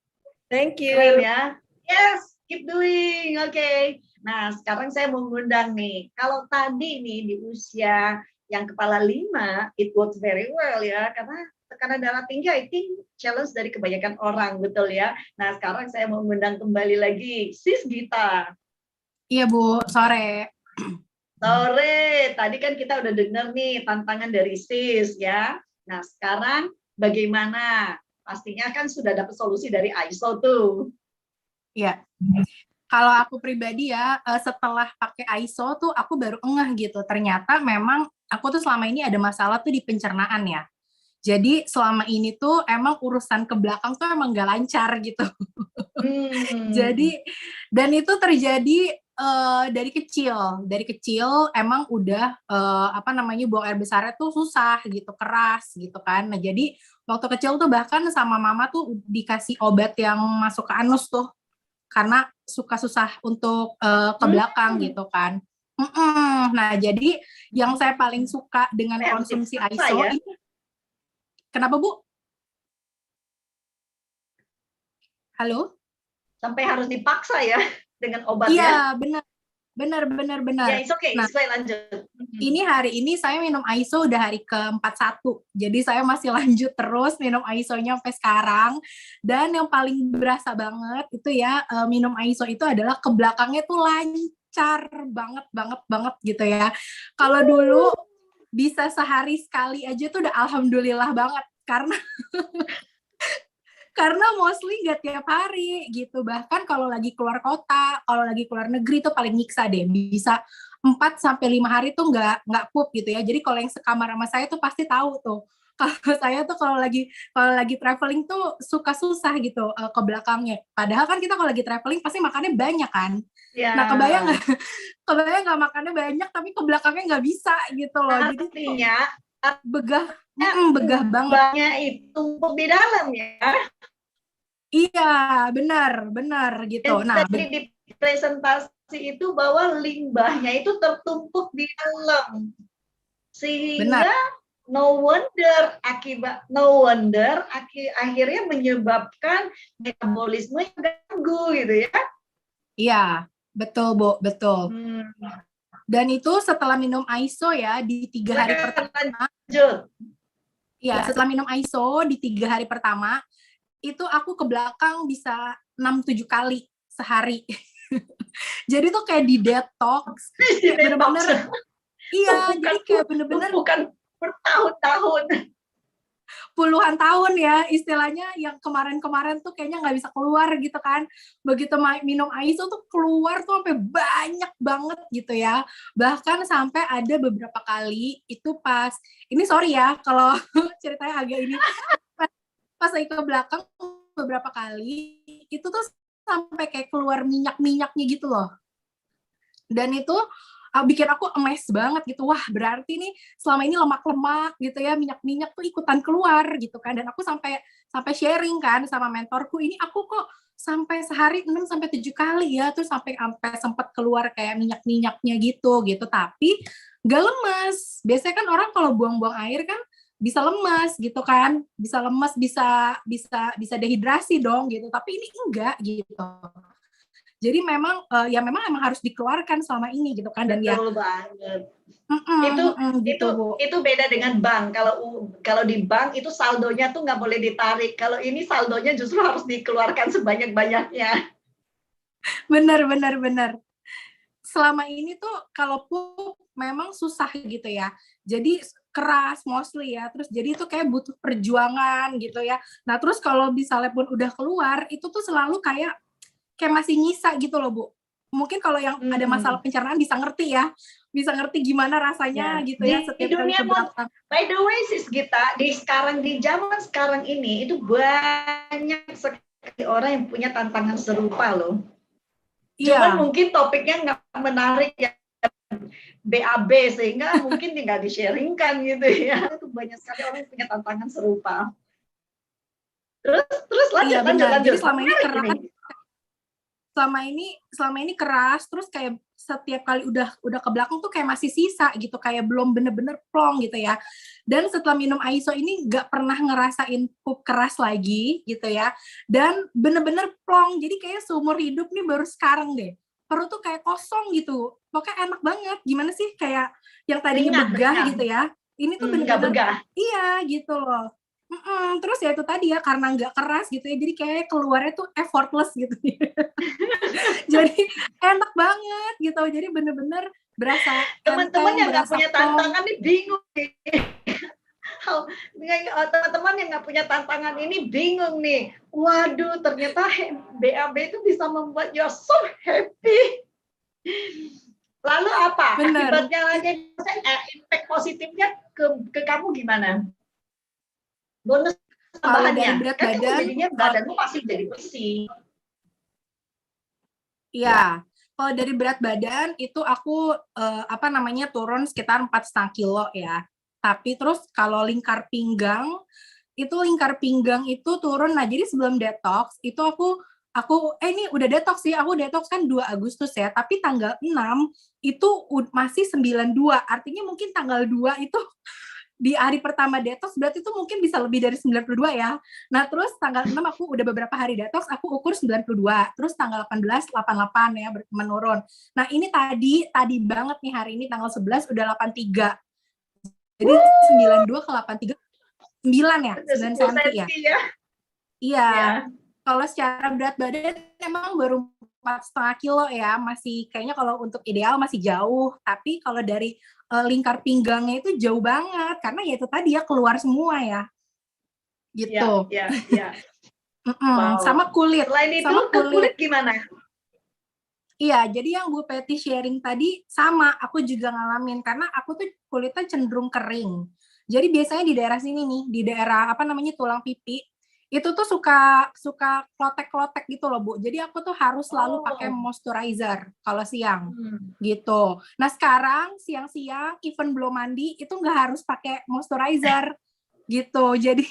Thank you.
Keren ya. Yes, keep doing. Oke. Nah, sekarang saya mau ngundang nih. Kalau tadi nih di usia yang kepala 5, it works very well ya, karena tekanan darah tinggi, I think challenge dari kebanyakan orang, betul ya. Nah, sekarang saya mau ngundang kembali lagi Sis Gita.
Iya Bu, sore.
Sore, tadi kan kita udah dengar nih tantangan dari Sis ya. Nah, sekarang bagaimana? Pastinya kan sudah dapat solusi dari ISO tuh.
Iya. Kalau aku pribadi ya, setelah pakai ISO tuh aku baru ngeh gitu. Ternyata memang aku tuh selama ini ada masalah tuh di pencernaan ya. Jadi selama ini tuh emang urusan ke belakang tuh emang gak lancar gitu. Jadi, dan itu terjadi dari kecil emang udah buang air besarnya tuh susah gitu, keras gitu kan. Nah jadi waktu kecil tuh bahkan sama mama tuh dikasih obat yang masuk ke anus tuh karena suka susah untuk ke belakang gitu kan. Nah jadi yang saya paling suka dengan konsumsi ISO
ya?
ini, kenapa Bu? Halo?
Sampai harus dipaksa ya dengan obatnya?
Iya, benar.
Ya, it's okay,
Nah,
lanjut.
hari ini saya minum ISO udah hari ke-41. Jadi saya masih lanjut terus minum ISO-nya sampai sekarang. Dan yang paling berasa banget itu ya, minum ISO itu adalah ke belakangnya tuh lancar banget gitu ya. Kalau dulu bisa sehari sekali aja tuh udah alhamdulillah banget. Karena mostly nggak tiap hari gitu. Bahkan kalau lagi keluar kota, kalau lagi keluar negeri tuh paling nyiksa deh. Bisa 4-5 hari tuh nggak pup gitu ya. Jadi kalau yang sekamar sama saya tuh pasti tahu tuh. Kalau saya tuh kalau lagi traveling tuh suka susah gitu ke belakangnya. Padahal kan kita kalau lagi traveling pasti makannya banyak kan.
Ya.
Nah kebayang nggak makannya banyak tapi ke belakangnya nggak bisa gitu loh. Jadi
artinya
begah banget.
Banyak itu tumpuk di dalam ya.
Iya, benar gitu.
Nah, di presentasi itu bahwa limbahnya itu tertumpuk di dalam, sehingga no wonder akhirnya menyebabkan metabolisme yang ganggu gitu ya.
Iya, betul Bu, betul. Dan itu setelah minum ISO ya di 3 hari pertama. Iya, setelah minum ISO di 3 hari pertama itu aku ke belakang bisa 6-7 kali sehari. Jadi tuh kayak di detox, kayak bener-bener. Iya, jadi kayak bener-bener
bukan bertahun-tahun.
Puluhan tahun ya, istilahnya yang kemarin-kemarin tuh kayaknya nggak bisa keluar gitu kan. Begitu minum ISO tuh keluar tuh sampai banyak banget gitu ya. Bahkan sampai ada beberapa kali itu pas, ini sorry ya kalau ceritanya agak ini, pas lagi ke belakang beberapa kali itu tuh sampai kayak keluar minyak-minyaknya gitu loh. Dan itu bikin aku amazed banget gitu. Wah, berarti nih selama ini lemak-lemak gitu ya, minyak-minyak tuh ikutan keluar gitu kan. Dan aku sampai sharing kan sama mentorku, ini aku kok sampai sehari 6-7 kali ya, terus sampai sempat keluar kayak minyak-minyaknya gitu. Tapi nggak lemas. Biasanya kan orang kalau buang-buang air kan bisa lemas gitu kan, bisa lemas, bisa dehidrasi dong gitu, tapi ini enggak gitu. Jadi memang memang harus dikeluarkan selama ini gitu kan. Dan
betul banget.
Gitu,
itu beda dengan bank. Kalau di bank itu saldonya tuh nggak boleh ditarik. Kalau ini saldonya justru harus dikeluarkan sebanyak-banyaknya.
Benar. Selama ini tuh kalau pup memang susah gitu ya. Jadi keras mostly ya. Terus jadi itu kayak butuh perjuangan gitu ya. Nah terus kalau misalnya pun udah keluar, itu tuh selalu kayak masih nyisa gitu loh Bu. Mungkin kalau yang ada masalah pencernaan bisa ngerti ya. Bisa ngerti gimana rasanya gitu ya setiap kali ke belakang.
By the way Sis Gita, di zaman sekarang ini itu banyak sekali orang yang punya tantangan serupa loh. Cuman mungkin topiknya nggak menarik ya, BAB, sehingga mungkin nggak di-sharingkan gitu ya. Itu banyak sekali orang yang punya tantangan serupa. Terus lanjut.
Jadi selama ini keras, terus kayak setiap kali udah ke belakang tuh kayak masih sisa gitu, kayak belum bener-bener plong gitu ya. Dan setelah minum ISO ini nggak pernah ngerasain pup keras lagi gitu ya, dan bener-bener plong. Jadi kayak seumur hidup nih baru sekarang deh perut tuh kayak kosong gitu, pokoknya enak banget. Gimana sih, kayak yang tadinya begah gitu ya, ini tuh bener-bener iya gitu loh. Terus ya itu tadi ya, karena nggak keras gitu ya, jadi kayak keluarnya tuh effortless gitu. Jadi enak banget gitu, jadi bener-bener berasa.
Teman-teman yang nggak punya tantangan nih bingung nih. Teman-teman yang nggak punya tantangan ini bingung nih. Waduh, ternyata BAB itu bisa membuat you so happy. Lalu apa? Akibatnya lagi, impact positifnya ke kamu gimana? Bonus tambahannya,
berat
badan, jadinya badanmu pasti jadi bersih.
Iya, Kalau dari berat badan itu aku turun sekitar 4,5 kilo ya. Tapi terus kalau lingkar pinggang itu turun. Nah, jadi sebelum detox itu aku ini udah detox sih. Aku detox kan 2 Agustus ya, tapi tanggal 6 itu masih 92. Artinya mungkin tanggal 2 itu di hari pertama detox berarti itu mungkin bisa lebih dari 92 ya. Nah, terus tanggal 6 aku udah beberapa hari detox, aku ukur 92. Terus tanggal 18 88 ya menurun. Nah, ini tadi banget nih hari ini tanggal 11 udah 83. Jadi 92 ke 83 9 ya, 9 cm ya. Iya. Kalau secara berat badan emang baru 4,5 kilo ya, masih kayaknya kalau untuk ideal masih jauh. Tapi kalau dari lingkar pinggangnya itu jauh banget, karena ya itu tadi ya keluar semua ya. Gitu.
Iya.
Wow. Sama kulit.
Selain itu, kulit gimana?
Iya, jadi yang Bu Peti sharing tadi sama, aku juga ngalamin. Karena aku tuh kulitnya cenderung kering. Jadi biasanya di daerah sini nih, di daerah tulang pipi, itu tuh suka klotek-klotek gitu loh, Bu. Jadi aku tuh harus selalu pakai moisturizer kalau siang. Gitu. Nah, sekarang siang-siang even belum mandi itu nggak harus pakai moisturizer. Gitu. Jadi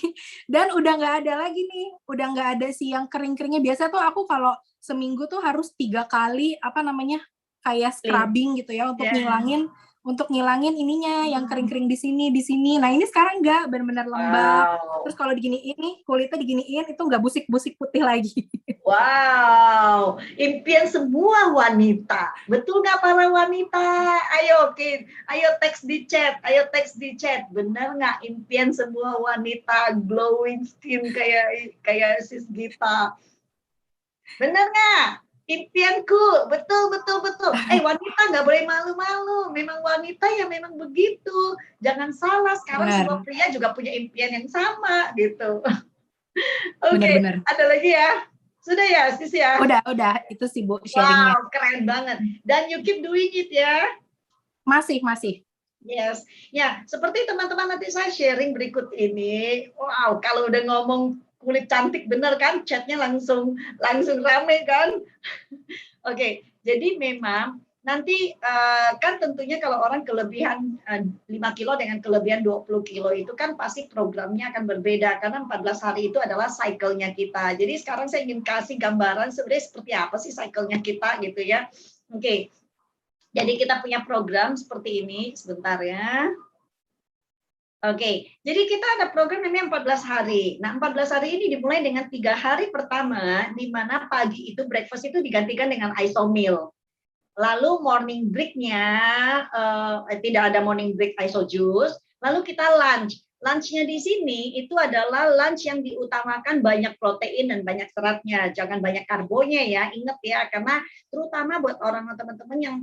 dan udah nggak ada lagi nih, udah nggak ada si yang kering-keringnya. Biasa tuh aku kalau seminggu tuh harus 3 kali kayak scrubbing gitu ya untuk ngilangin ininya yang kering-kering di sini. Nah, ini sekarang nggak, benar-benar lembab. Wow. Terus kalau diginiin nih, kulitnya diginiin itu nggak busik-busik putih lagi.
Wow, impian semua wanita. Betul nggak para wanita? Ayo, ayo teks di chat. Benar nggak impian semua wanita glowing skin kayak Sis Gita? Benar nggak? Impianku, betul. Wanita nggak boleh malu-malu. Memang wanita ya memang begitu. Jangan salah. Sekarang semua pria juga punya impian yang sama gitu. Oke, ada lagi ya? Sudah ya, Sis ya?
Udah. Itu sih Bu sharingnya.
Wow, keren banget. Dan you keep doing it ya?
Masih.
Yes. Ya, seperti teman-teman nanti saya sharing berikut ini. Wow, kalau udah ngomong kulit cantik bener kan, chatnya langsung rame kan. Oke, jadi memang nanti kan tentunya kalau orang kelebihan 5 kilo dengan kelebihan 20 kilo itu kan pasti programnya akan berbeda karena 14 hari itu adalah cycle-nya kita. Jadi sekarang saya ingin kasih gambaran sebenarnya seperti apa sih cycle-nya kita gitu ya. Oke. Jadi kita punya program seperti ini, sebentar ya. Oke, jadi kita ada program namanya 14 hari. Nah, 14 hari ini dimulai dengan 3 hari pertama, di mana pagi itu breakfast itu digantikan dengan isomil. Lalu morning break-nya, tidak ada morning break iso juice. Lalu kita lunch. Lunch-nya di sini itu adalah lunch yang diutamakan banyak protein dan banyak seratnya. Jangan banyak karbonya ya, ingat ya. Karena terutama buat orang teman-teman yang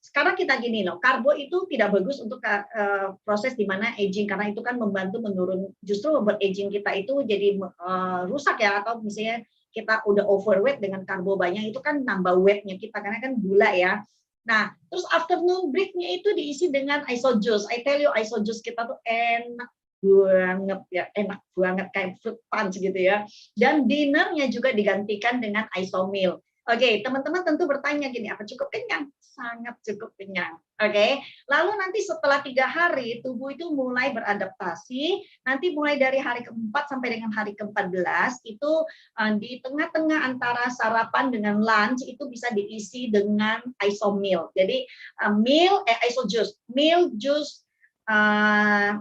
sekarang kita gini loh, karbo itu tidak bagus untuk proses di mana aging karena itu kan membantu justru membuat aging kita itu jadi rusak ya, atau misalnya kita udah overweight dengan karbo banyak itu kan nambah weightnya kita karena kan gula ya. Nah, terus afternoon break-nya itu diisi dengan iso juice. I tell you, iso juice kita tuh enak banget kayak fruit punch gitu ya. Dan dinnernya juga digantikan dengan isomil. Oke, teman-teman tentu bertanya gini, apa cukup kenyang? Sangat cukup kenyang. Oke, lalu nanti setelah 3 hari tubuh itu mulai beradaptasi. Nanti mulai dari hari ke-4 sampai dengan hari ke-14 itu di tengah-tengah antara sarapan dengan lunch itu bisa diisi dengan isomil. Jadi iso juice, meal juice,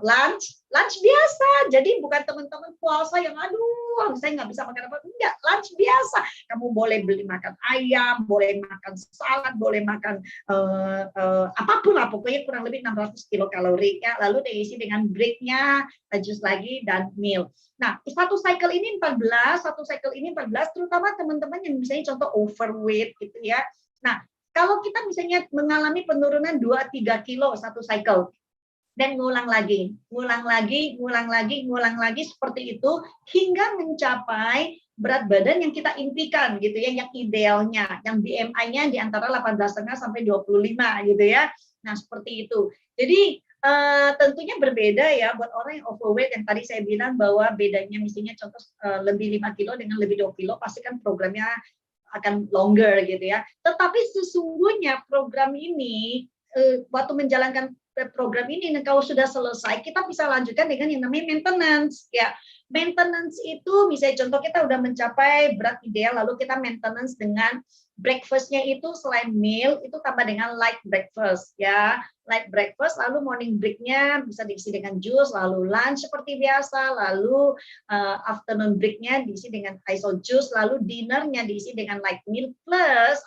lunch biasa. Jadi bukan teman-teman puasa yang saya nggak bisa makan apa, enggak, lunch biasa. Kamu boleh beli makan ayam, boleh makan salad, boleh makan apapun lah, pokoknya kurang lebih 600 kilokalori ya. Lalu diisi dengan breaknya, jus lagi dan meal. Nah, satu cycle ini 14, terutama teman-teman yang misalnya contoh overweight gitu ya. Nah, kalau kita misalnya mengalami penurunan 2-3 kilo satu cycle, dan ngulang lagi seperti itu hingga mencapai berat badan yang kita impikan gitu ya, yang idealnya, yang BMI-nya di antara 18,5 sampai 25 gitu ya. Nah, seperti itu. Jadi tentunya berbeda ya buat orang yang overweight yang tadi saya bilang bahwa bedanya misalnya contoh lebih 5 kilo dengan lebih 2 kilo pasti kan programnya akan longer gitu ya. Tetapi sesungguhnya program ini waktu menjalankan program ini kalau sudah selesai kita bisa lanjutkan dengan yang namanya maintenance ya. Maintenance itu misalnya contoh kita udah mencapai berat ideal lalu kita maintenance dengan breakfastnya itu selain meal itu tambah dengan light breakfast ya. Light breakfast lalu morning breaknya bisa diisi dengan jus, lalu lunch seperti biasa, lalu afternoon breaknya diisi dengan iso juice, lalu dinnernya diisi dengan light meal plus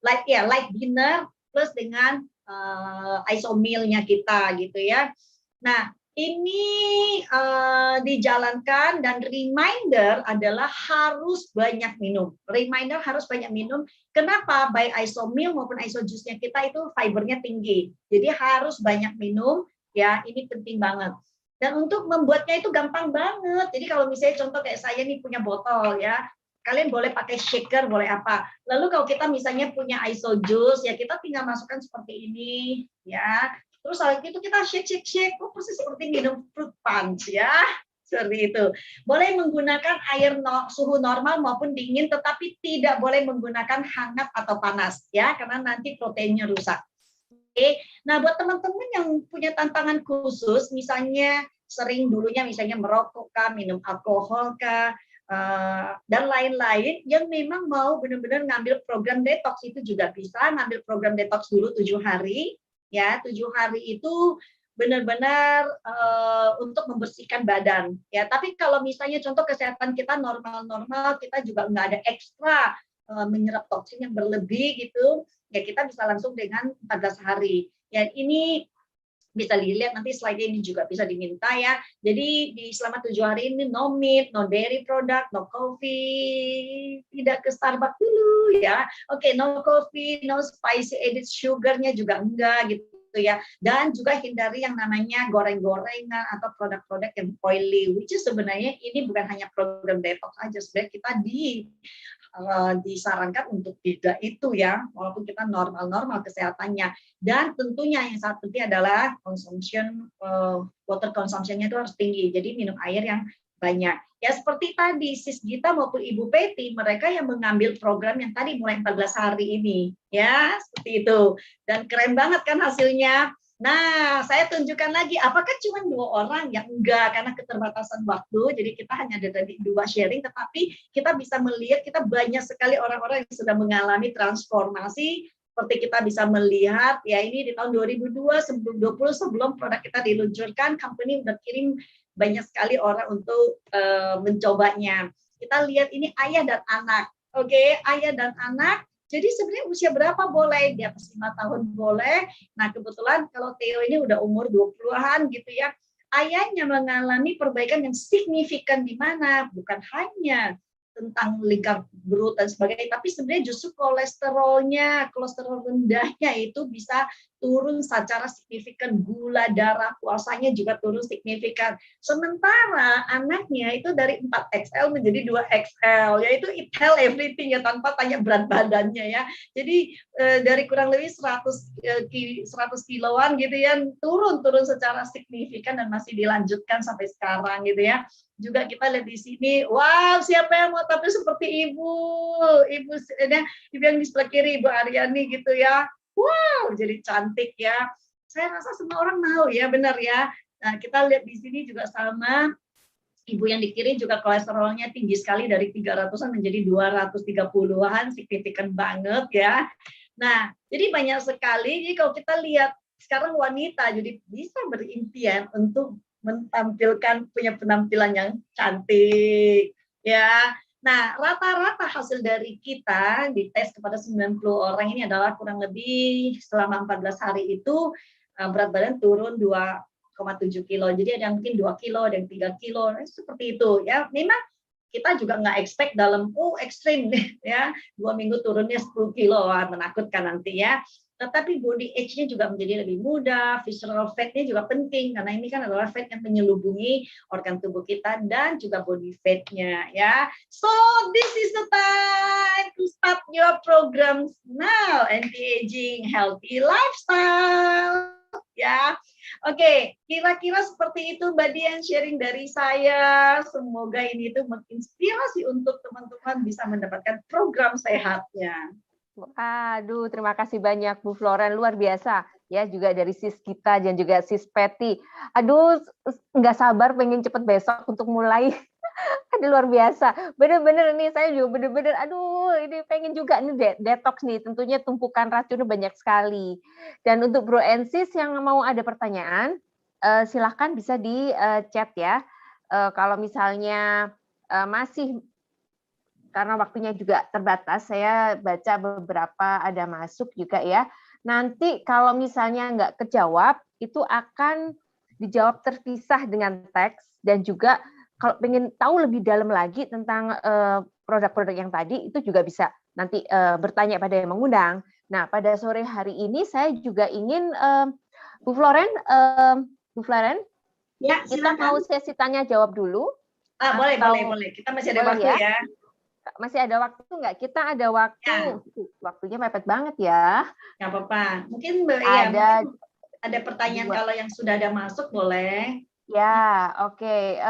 light dinner plus dengan iso mealnya kita gitu ya. Nah ini dijalankan dan reminder adalah harus banyak minum. Reminder harus banyak minum. Kenapa? Baik iso meal maupun iso juice-nya kita itu fibernya tinggi. Jadi harus banyak minum ya, ini penting banget. Dan untuk membuatnya itu gampang banget. Jadi kalau misalnya contoh kayak saya nih punya botol ya, kalian boleh pakai shaker, boleh apa. Lalu kalau kita misalnya punya iso juice ya kita tinggal masukkan seperti ini ya. Terus saat itu kita shake, persis seperti minum fruit punch ya, seperti itu. Boleh menggunakan air suhu normal maupun dingin, tetapi tidak boleh menggunakan hangat atau panas ya, karena nanti proteinnya rusak. Oke, nah buat teman-teman yang punya tantangan khusus, misalnya sering dulunya misalnya merokok kah, minum alkohol kah, dan lain-lain, yang memang mau benar-benar ngambil program detox itu juga bisa ngambil program detox dulu 7 hari. Ya, 7 hari itu benar-benar untuk membersihkan badan. Ya, tapi kalau misalnya contoh kesehatan kita normal-normal, kita juga nggak ada ekstra menyerap toksin yang berlebih gitu, ya kita bisa langsung dengan 14 hari. Ya, ini bisa dilihat nanti slide ini juga bisa diminta ya. Jadi di selama 7 hari ini no meat, no dairy product, no coffee, tidak ke Starbucks dulu ya. Oke, no coffee, no spicy added sugar-nya juga enggak gitu ya. Dan juga hindari yang namanya goreng-gorengan atau produk-produk yang oily, which is sebenarnya ini bukan hanya program detox aja, sebenarnya kita disarankan untuk tidak itu ya, walaupun kita normal-normal kesehatannya. Dan tentunya yang sangat penting adalah water consumption-nya itu harus tinggi, jadi minum air yang banyak. Ya seperti tadi Sis Gita maupun Ibu Peti, mereka yang mengambil program yang tadi mulai 14 hari ini, ya seperti itu. Dan keren banget kan hasilnya. Nah, saya tunjukkan lagi, apakah cuma 2 orang? Ya enggak, karena keterbatasan waktu, jadi kita hanya ada tadi 2 sharing, tetapi kita bisa melihat, kita banyak sekali orang-orang yang sudah mengalami transformasi, seperti kita bisa melihat, ya ini di tahun 2020 sebelum produk kita diluncurkan, company udah kirim banyak sekali orang untuk mencobanya. Kita lihat ini ayah dan anak, oke, ayah dan anak. Jadi sebenarnya usia berapa boleh? Di atas 5 tahun boleh. Nah kebetulan kalau Theo ini udah umur 20-an gitu ya. Ayahnya mengalami perbaikan yang signifikan di mana? Bukan hanya tentang lingkar perut dan sebagainya, tapi sebenarnya justru kolesterol rendahnya itu bisa turun secara signifikan, gula darah puasanya juga turun signifikan. Sementara anaknya itu dari 4XL menjadi 2XL, yaitu eat health everything ya, tanpa tanya berat badannya ya. Jadi dari kurang lebih 100 kiloan gitu ya, turun secara signifikan dan masih dilanjutkan sampai sekarang gitu ya. Juga kita lihat di sini, wow, siapa yang mau tampil seperti ibu yang di sebelah kiri, Ibu Aryani gitu ya. Wow, jadi cantik ya. Saya rasa semua orang mau ya, benar ya. Nah, kita lihat di sini juga sama, ibu yang di kiri juga kolesterolnya tinggi sekali dari 300-an menjadi 230-an, signifikan banget ya. Nah, jadi banyak sekali. Jadi kalau kita lihat sekarang wanita jadi bisa berimpian untuk menampilkan punya penampilan yang cantik ya. Nah, rata-rata hasil dari kita di tes kepada 90 orang ini adalah kurang lebih selama 14 hari itu berat badan turun 2,7 kilo. Jadi ada yang mungkin 2 kilo, ada yang 3 kilo, seperti itu ya. Memang kita juga nggak expect dalam ekstrim ya, 2 minggu turunnya 10 kilo, menakutkan nanti ya. Tetapi body age-nya juga menjadi lebih mudah, visceral fat-nya juga penting, karena ini kan adalah fat yang menyelubungi organ tubuh kita dan juga body fat-nya ya. So this is the time to start your programs now, anti-aging healthy lifestyle ya. Oke, kira-kira seperti itu Mbak Dian sharing dari saya. Semoga ini tuh menginspirasi untuk teman-teman bisa mendapatkan program sehatnya.
Aduh, terima kasih banyak Bu Floren, luar biasa ya, juga dari sis kita dan juga sis Patty. Aduh, nggak sabar pengen cepet besok untuk mulai. Aduh, luar biasa. Bener-bener nih, saya juga bener-bener, aduh, ini pengen juga nih detox nih. Tentunya tumpukan racunnya banyak sekali. Dan untuk Bro and Sis yang mau ada pertanyaan, silahkan bisa di chat ya. Kalau misalnya masih, karena waktunya juga terbatas, saya baca beberapa ada masuk juga ya. Nanti kalau misalnya nggak kejawab, itu akan dijawab terpisah dengan teks, dan juga kalau pengen tahu lebih dalam lagi tentang produk-produk yang tadi, itu juga bisa nanti bertanya pada yang mengundang. Nah, pada sore hari ini saya juga ingin, Bu Floren,
Ya,
kita
silakan.
mau sesi tanya jawab dulu.
Boleh. Kita masih ada waktu ya.
Masih ada waktu nggak? Kita ada waktu. Ya. Waktunya mepet banget ya.
Nggak apa-apa. Mungkin ada pertanyaan kalau yang sudah ada masuk boleh.
Ya, oke.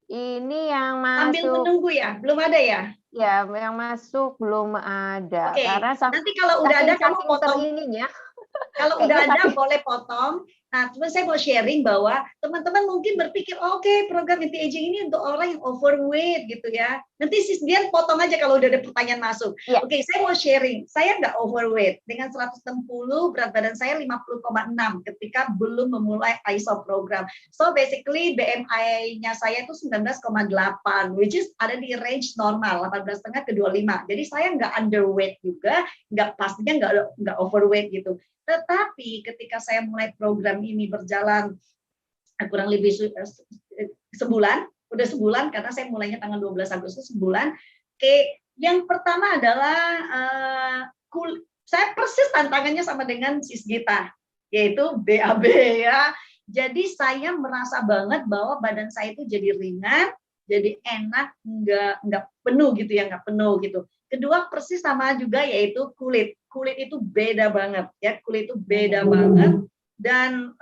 Ini yang masuk.
Sambil menunggu ya, belum ada ya?
Ya, yang masuk belum ada.
Oke.
Karena
nanti kalau udah ada kamu potong. Kalau udah ada boleh potong. Nah, cuma saya mau sharing bahwa teman-teman mungkin berpikir, oke, program anti-aging ini untuk orang yang overweight gitu ya. Nanti Sis Dian potong aja kalau udah ada pertanyaan masuk. Yeah. Oke, saya mau sharing. Saya nggak overweight. Dengan 160, berat badan saya 50,6 ketika belum memulai ISO program. So, basically BMI-nya saya itu 19,8, which is ada di range normal, 18,5 ke 25. Jadi saya nggak underweight juga, pastinya nggak overweight gitu. Tetapi ketika saya mulai program ini berjalan kurang lebih sebulan, udah sebulan karena saya mulainya tanggal 12 Agustus sebulan. Oke, yang pertama adalah saya persis tantangannya sama dengan Sis Gita, yaitu BAB ya. Jadi saya merasa banget bahwa badan saya itu jadi ringan, jadi enak, nggak penuh gitu ya, nggak penuh gitu. Kedua persis sama juga yaitu kulit itu beda banget ya, kulit itu beda banget, dan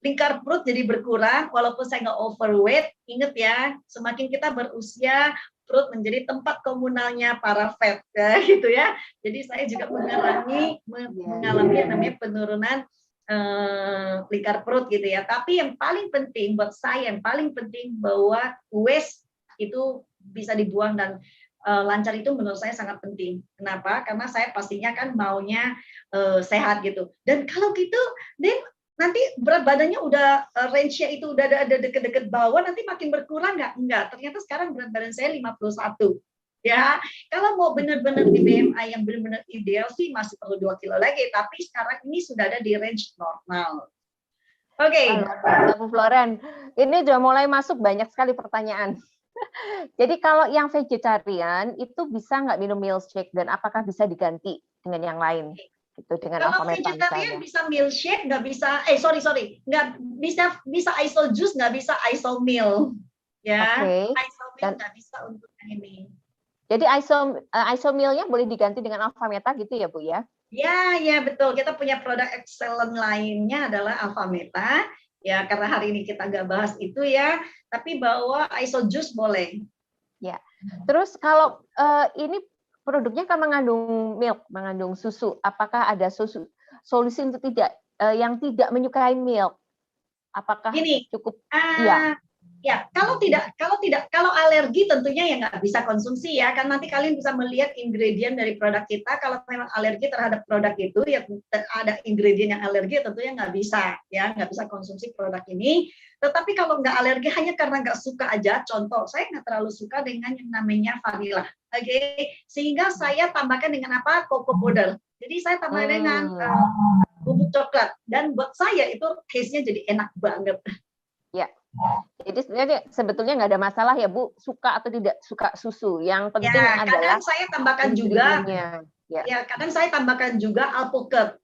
lingkar perut jadi berkurang walaupun saya nggak overweight. Ingat ya, semakin kita berusia perut menjadi tempat komunalnya para fat ya, gitu ya. Jadi saya juga mengalami yang namanya penurunan lingkar perut gitu ya. Tapi yang paling penting buat saya, yang paling penting bahwa waste itu bisa dibuang dan lancar itu menurut saya sangat penting. Kenapa? Karena saya pastinya kan maunya sehat gitu. Dan kalau gitu, nanti berat badannya udah range-nya itu udah ada deket-deket bawah, nanti makin berkurang nggak? Enggak. Ternyata sekarang berat badan saya 51. Ya, kalau mau benar-benar di BMI yang benar-benar ideal sih masih perlu 2 kilo lagi. Tapi sekarang ini sudah ada di range normal. Oke.
Bu Floren, ini sudah mulai masuk banyak sekali pertanyaan. Jadi kalau yang vegetarian itu bisa nggak minum milkshake, dan apakah bisa diganti dengan yang lain? Gitu, dengan
kalau vegetarian bisa milkshake, nggak bisa. Nggak bisa iso juice, nggak bisa iso meal. Ya, iso meal nggak bisa untuk ini.
Jadi iso mealnya boleh diganti dengan Alphameta gitu ya Bu ya?
Ya betul. Kita punya produk excellent lainnya adalah Alphameta. Ya, karena hari ini kita nggak bahas itu ya, tapi bahwa iso juice boleh.
Ya. Terus kalau ini produknya kan mengandung milk, mengandung susu. Apakah ada solusi untuk yang tidak menyukai milk? Apakah cukup?
Ya, kalau alergi tentunya ya nggak bisa konsumsi ya, kan nanti kalian bisa melihat ingredient dari produk kita. Kalau memang alergi terhadap produk itu, ya ada ingredient yang alergi, tentunya nggak bisa konsumsi produk ini. Tetapi kalau nggak alergi hanya karena nggak suka aja, contoh saya nggak terlalu suka dengan yang namanya vanilla, oke? Sehingga saya tambahkan dengan apa? Cocoa powder. Jadi saya tambah dengan bubuk coklat, dan buat saya itu taste-nya jadi enak banget.
Ya. Jadi sebetulnya nggak ada masalah ya Bu, suka atau tidak suka susu. Yang penting adalah
kadang saya tambahkan juga. Ya, kadang saya tambahkan juga alpukat.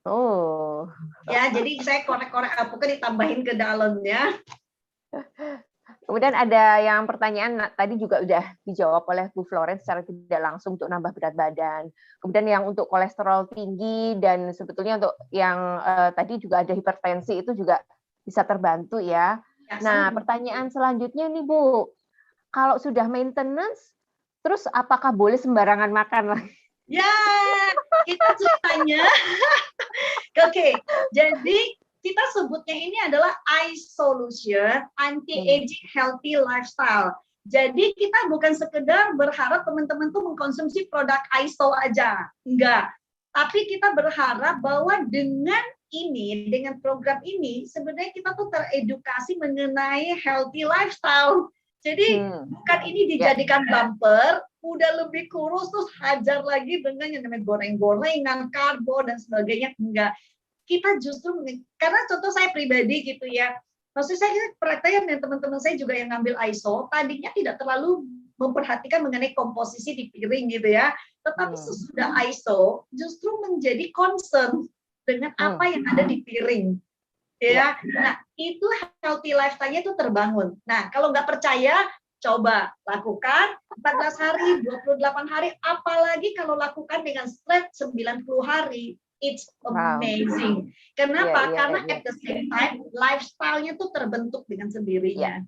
Oh.
Ya, jadi saya korek-korek alpukat ditambahin ke dalamnya.
Kemudian ada yang pertanyaan tadi juga udah dijawab oleh Bu Florence secara tidak langsung untuk nambah berat badan. Kemudian yang untuk kolesterol tinggi dan sebetulnya untuk yang tadi juga ada hipertensi itu juga bisa terbantu ya. Nah, pertanyaan selanjutnya nih Bu, kalau sudah maintenance, terus apakah boleh sembarangan makan lagi?
Ya, kita ceritanya. Oke, jadi kita sebutnya ini adalah iSolution, Anti-Aging Healthy Lifestyle. Jadi kita bukan sekedar berharap teman-teman tuh mengkonsumsi produk ISO aja, enggak. Tapi kita berharap bahwa dengan ini, dengan program ini, sebenarnya kita tuh teredukasi mengenai healthy lifestyle. Jadi bukan ini dijadikan bumper, udah lebih kurus terus hajar lagi dengan yang namanya goreng-gorengan, karbo dan sebagainya, enggak. Kita justru, karena contoh saya pribadi gitu ya, maksud saya prakteknya dengan teman-teman saya juga yang ngambil ISO, tadinya tidak terlalu memperhatikan mengenai komposisi di piring gitu ya, tetapi sesudah ISO justru menjadi concern dengan apa yang ada di piring. Ya, nah itu healthy lifestyle-nya itu terbangun. Nah, kalau nggak percaya, coba lakukan 14 hari, 28 hari, apalagi kalau lakukan dengan stretch 90 hari. It's amazing. Kenapa? Karena at the same time, lifestyle-nya tuh terbentuk dengan sendirinya.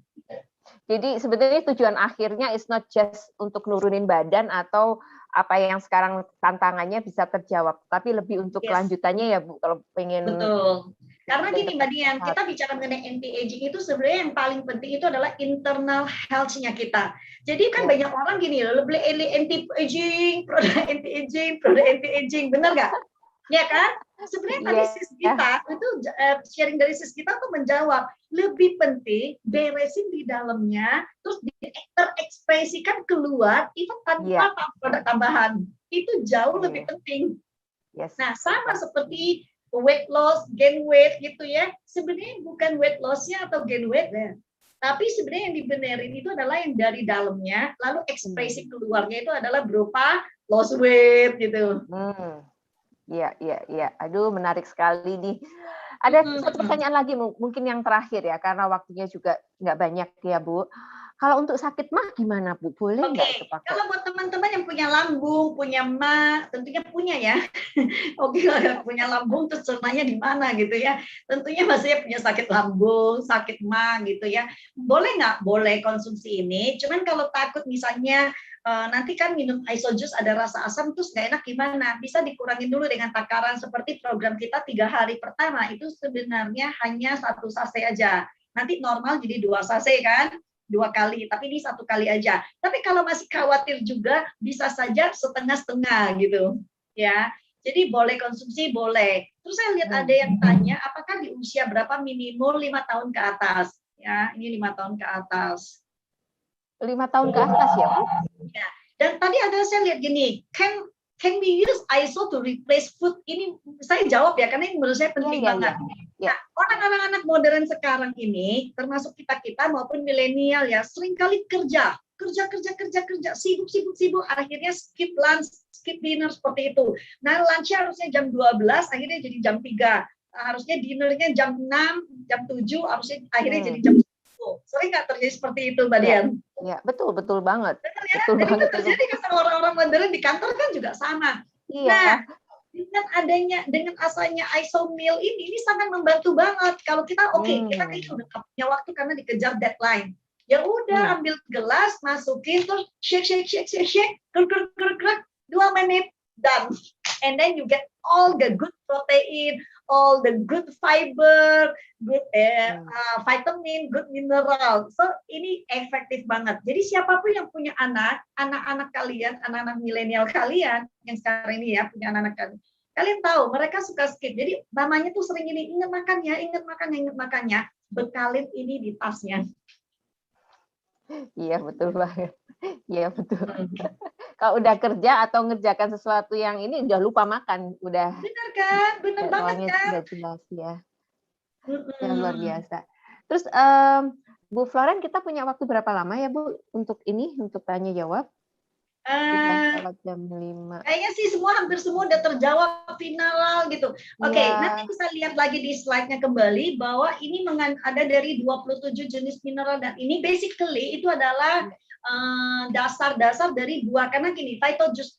Jadi sebetulnya tujuan akhirnya is not just untuk nurunin badan atau apa yang sekarang tantangannya bisa terjawab, tapi lebih untuk kelanjutannya ya Bu, kalau pengen.
Betul. Karena gini Mbak Dian, kita bicara mengenai anti-aging itu sebenarnya yang paling penting itu adalah internal health-nya kita. Jadi kan banyak orang gini loh, beli anti-aging, produk anti-aging, benar nggak? Ya kan? Sebenarnya tadi sis kita itu sharing dari sis kita tuh menjawab lebih penting beresin di dalamnya, terus terekspresikan keluar itu tanpa produk tambahan. Itu jauh lebih penting. Nah, sama seperti weight loss, gain weight gitu ya. Sebenarnya bukan weight loss-nya atau gain weight ya. Tapi sebenarnya yang dibenerin itu adalah yang dari dalamnya, lalu ekspresi keluarnya itu adalah berupa loss weight gitu.
Iya. Aduh, menarik sekali nih. Ada satu pertanyaan lagi mungkin yang terakhir ya, karena waktunya juga nggak banyak ya Bu. Kalau untuk sakit mah gimana Bu? Boleh nggak itu pakai?
Kalau buat teman-teman yang punya lambung, punya mah, tentunya punya ya. Oke, kalau yang punya lambung terus cernanya di mana gitu ya. Tentunya masih punya sakit lambung, sakit mah gitu ya. Boleh nggak? Boleh konsumsi ini. Cuman kalau takut misalnya nanti kan minum ISO juice ada rasa asam terus nggak enak gimana? Bisa dikurangin dulu dengan takaran seperti program kita 3 hari pertama itu sebenarnya hanya 1 sachet aja. Nanti normal jadi 2 sachet kan? 2 kali, tapi ini 1 kali aja. Tapi kalau masih khawatir juga bisa saja setengah-setengah gitu, ya. Jadi boleh konsumsi, boleh. Terus saya lihat ada yang tanya, apakah di usia berapa minimal 5 tahun ke atas? Ya, ini 5 tahun ke atas.
5 tahun ke atas ya, Bu?
Ya. Dan tadi ada saya lihat gini, can we use ISO to replace food? Ini saya jawab ya, karena ini menurut saya penting banget. Nah, anak-anak modern sekarang ini, termasuk kita maupun milenial ya, seringkali kerja, sibuk, akhirnya skip lunch, skip dinner seperti itu. Nah, lunch-nya harusnya jam 12, akhirnya jadi jam 3. Harusnya dinnernya jam 6, jam 7, harusnya akhirnya jadi jam 10. Sering nggak terjadi seperti itu, Mbak Dian?
Ya, betul banget.
Betul ya? Dan itu terjadi sama orang-orang modern di kantor kan juga sama.
Iya.
Nah, dengan asalnya ISO meal ini sangat membantu banget. Kalau kita kita udah punya waktu karena dikejar deadline. Ya udah ambil gelas, masukin terus shake, gerak 2 menit done. And then you get all the good protein, all the good fiber, good vitamin, good mineral. So ini efektif banget. Jadi siapapun yang punya anak-anak kalian, anak-anak milenial kalian yang sekarang ini ya punya anak-anak kalian tahu mereka suka skip. Jadi mamanya tuh sering ini ingat makannya, bekalin ini di tasnya.
Iya betul banget. Iya betul. Kalau udah kerja atau ngerjakan sesuatu yang ini udah lupa makan, udah.
Benar kan? Benar banget kan?
Sudah jelas ya. Ya luar biasa. Terus Bu Floren, kita punya waktu berapa lama ya Bu untuk ini, untuk tanya jawab? Sholat jam 5.
Kayaknya sih hampir semua udah terjawab final gitu. Oke, nanti bisa lihat lagi di slide-nya kembali bahwa ini ada dari 27 jenis mineral, dan ini basically itu adalah dasar-dasar dari buah. Karena gini, phytojus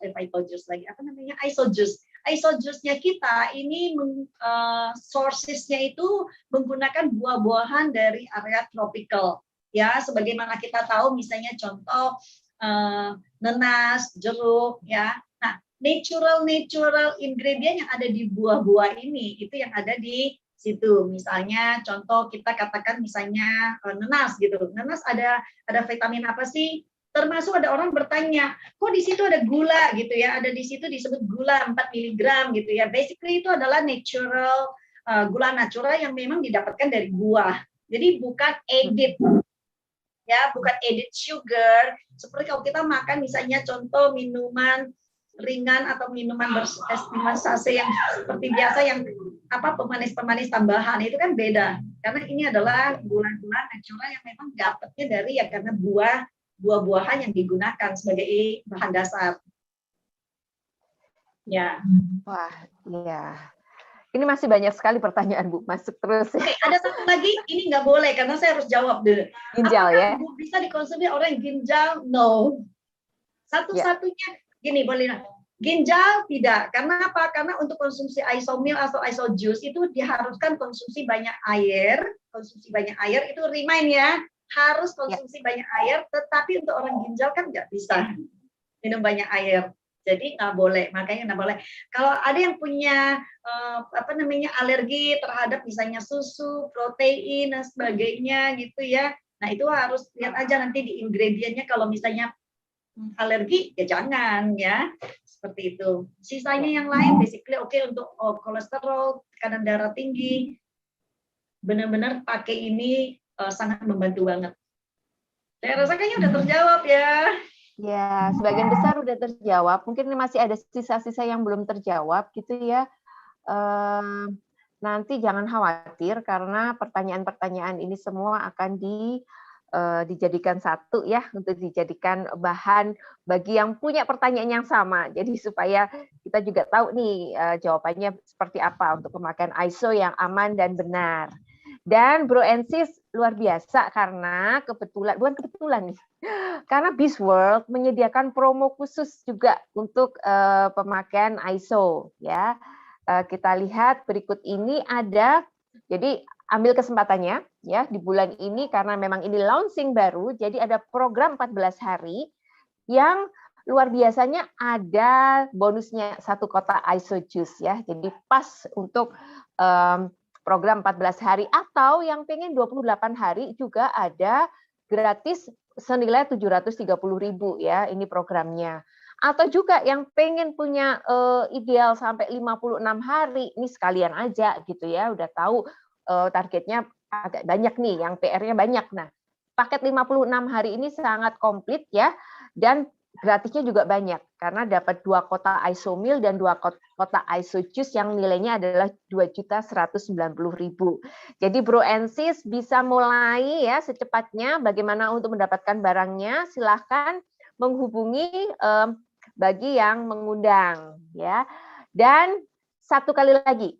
lagi, apa namanya, isojus. Isojusnya kita ini sources-nya itu menggunakan buah-buahan dari area tropical. Ya, sebagaimana kita tahu misalnya contoh nenas, jeruk, ya. Nah, natural ingredient yang ada di buah-buah ini itu yang ada di situ. Misalnya contoh kita katakan misalnya nenas gitu. Nenas ada vitamin apa sih? Termasuk ada orang bertanya, kok di situ ada gula gitu ya? Ada di situ disebut gula 4 mg gitu ya. Basically itu adalah natural gula natural yang memang didapatkan dari buah. Jadi bukan edit. Ya, bukan added sugar. Seperti kalau kita makan misalnya contoh minuman ringan atau minuman sase yang seperti biasa yang pemanis tambahan, itu kan beda. Karena ini adalah gula-gula natural yang memang dapatnya dari karena buah-buahan yang digunakan sebagai bahan dasar. Ya.
Wah, iya. Ini masih banyak sekali pertanyaan, Bu. Masuk terus.
Oke, ada satu lagi, ini nggak boleh karena saya harus jawab dulu.
Ginjal.
Apakah bisa dikonsumsi orang ginjal? No. Satu-satunya gini, boleh. Ginjal tidak. Karena apa? Karena untuk konsumsi isomil atau isojus itu diharuskan konsumsi banyak air. Konsumsi banyak air itu remind ya, harus konsumsi banyak air. Tetapi untuk orang ginjal kan nggak bisa minum banyak air. Jadi nggak boleh, makanya nggak boleh. Kalau ada yang punya alergi terhadap misalnya susu, protein dan sebagainya gitu ya. Nah itu harus lihat aja nanti di ingredientnya. Kalau misalnya alergi ya jangan ya, seperti itu. Sisanya yang lain basically oke untuk kolesterol, tekanan darah tinggi. Benar-benar pakai ini sangat membantu banget. Saya rasa kayaknya udah terjawab ya.
Ya, sebagian besar udah terjawab. Mungkin ini masih ada sisa-sisa yang belum terjawab gitu ya. Nanti jangan khawatir karena pertanyaan-pertanyaan ini semua akan dijadikan satu ya, untuk dijadikan bahan bagi yang punya pertanyaan yang sama. Jadi supaya kita juga tahu nih jawabannya seperti apa untuk pemakaian ISO yang aman dan benar. Dan Bro and Sis luar biasa karena bukan kebetulan nih, karena Bizworld menyediakan promo khusus juga untuk pemakaian ISO ya. Kita lihat berikut ini ada, jadi ambil kesempatannya ya di bulan ini karena memang ini launching baru, jadi ada program 14 hari yang luar biasanya ada bonusnya 1 kotak ISO Juice ya. Jadi pas untuk program 14 hari atau yang pengen 28 hari juga ada gratis senilai 730.000 ya, ini programnya. Atau juga yang pengen punya ideal sampai 56 hari, ini sekalian aja gitu ya, udah tahu targetnya agak banyak nih, yang PR-nya banyak. Nah, paket 56 hari ini sangat komplit ya, dan gratisnya juga banyak karena dapat 2 kotak isomil dan 2 kotak isojus yang nilainya adalah 2.190.000. Jadi Bro and Sis bisa mulai ya secepatnya bagaimana untuk mendapatkan barangnya, silahkan menghubungi bagi yang mengundang ya. Dan satu kali lagi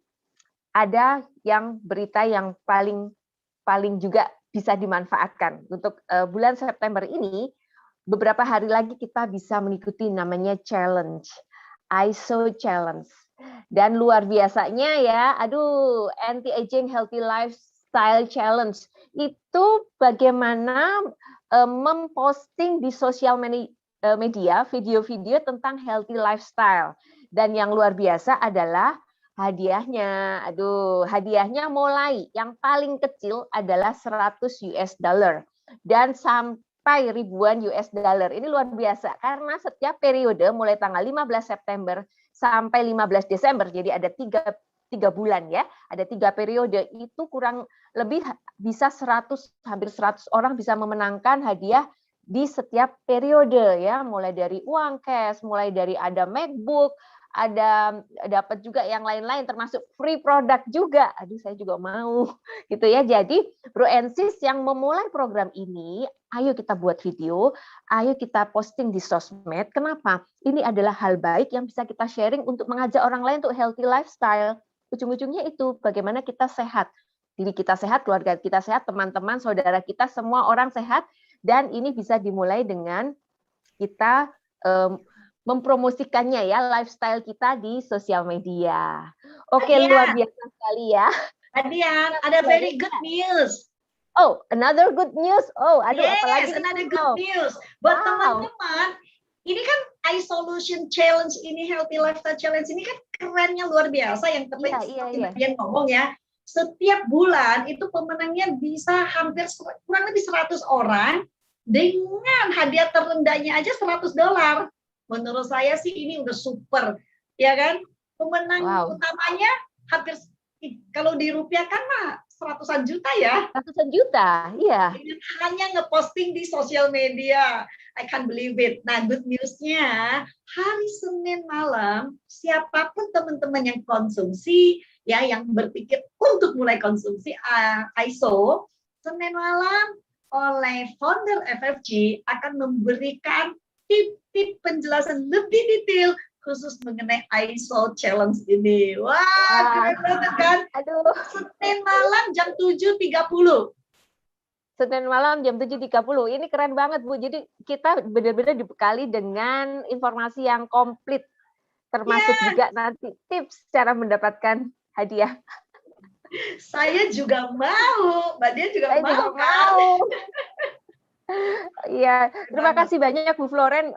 ada yang berita yang paling juga bisa dimanfaatkan untuk bulan September ini. Beberapa hari lagi kita bisa mengikuti namanya challenge, ISO Challenge. Dan luar biasanya ya, Anti-Aging Healthy Lifestyle Challenge. Itu bagaimana memposting di sosial media video-video tentang healthy lifestyle. Dan yang luar biasa adalah hadiahnya. Hadiahnya mulai yang paling kecil adalah $100 dan sampai ribuan $. Ini luar biasa karena setiap periode mulai tanggal 15 September sampai 15 Desember, jadi ada tiga bulan ya, ada 3 periode, itu kurang lebih bisa hampir 100 orang bisa memenangkan hadiah di setiap periode ya, mulai dari uang cash, mulai dari ada MacBook, ada dapat juga yang lain-lain termasuk free product juga. Aduh, saya juga mau gitu ya. Jadi Bro and Sis yang memulai program ini, ayo kita buat video, ayo kita posting di sosmed. Kenapa? Ini adalah hal baik yang bisa kita sharing untuk mengajak orang lain untuk healthy lifestyle. Ujung-ujungnya itu bagaimana kita sehat. Diri kita sehat, keluarga kita sehat, teman-teman, saudara kita, semua orang sehat. Dan ini bisa dimulai dengan kita mempromosikannya ya, lifestyle kita di sosial media. Oke, luar biasa sekali ya.
Adian, ada very good news.
Oh, another good news. Oh, aduh,
yes,
apalagi
another good news. Buat teman-teman, ini kan iSolution Challenge ini, Healthy Lifestyle Challenge ini kan kerennya luar biasa. Yang terpenting seperti ngomong ya, setiap bulan itu pemenangnya bisa hampir kurang lebih 100 orang dengan hadiah terendahnya aja $100. Menurut saya sih ini udah super, ya kan? Pemenang utamanya hampir, kalau dirupiahkan mah 100-an juta ya.
100-an juta, iya.
Hanya ngeposting di sosial media. I can't believe it. Nah, good news-nya, hari Senin malam, siapapun teman-teman yang konsumsi, ya yang berpikir untuk mulai konsumsi ISO, Senin malam oleh founder FFG akan memberikan tip-tip penjelasan lebih detail khusus mengenai ISO Challenge ini. Wah, keren banget kan?
Aduh.
Senin malam jam 7.30.
Senin malam jam 7.30. Ini keren banget, Bu. Jadi kita benar-benar dibekali dengan informasi yang komplit. Termasuk juga nanti tips cara mendapatkan hadiah.
Saya juga mau, Mbak Dia juga
saya
mau.
Juga mau. Iya, terima kasih banyak Bu Floren.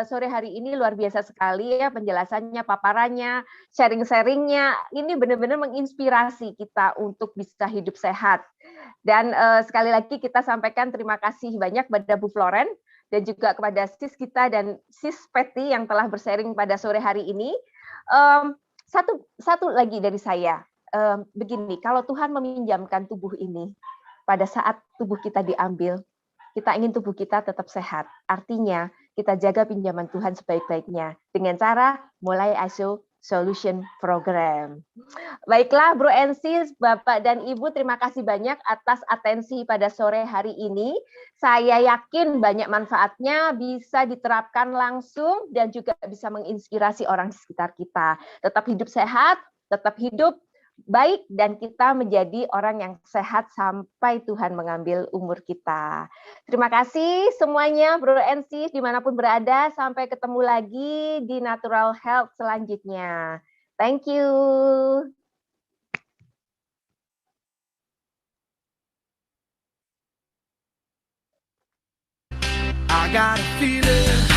Sore hari ini luar biasa sekali ya penjelasannya, paparannya, sharing-sharingnya. Ini benar-benar menginspirasi kita untuk bisa hidup sehat. Dan sekali lagi kita sampaikan terima kasih banyak kepada Bu Floren dan juga kepada sis kita dan sis Patty yang telah bersharing pada sore hari ini. Satu lagi dari saya, begini, kalau Tuhan meminjamkan tubuh ini pada saat tubuh kita diambil, kita ingin tubuh kita tetap sehat. Artinya, kita jaga pinjaman Tuhan sebaik-baiknya dengan cara mulai iSolution Program. Baiklah, Bro and Sis, Bapak dan Ibu, terima kasih banyak atas atensi pada sore hari ini. Saya yakin banyak manfaatnya bisa diterapkan langsung dan juga bisa menginspirasi orang di sekitar kita. Tetap hidup sehat, tetap hidup baik, dan kita menjadi orang yang sehat sampai Tuhan mengambil umur kita. Terima kasih semuanya, Bro and Sis, dimanapun berada. Sampai ketemu lagi di Natural Health selanjutnya. Thank you.
I got a feeling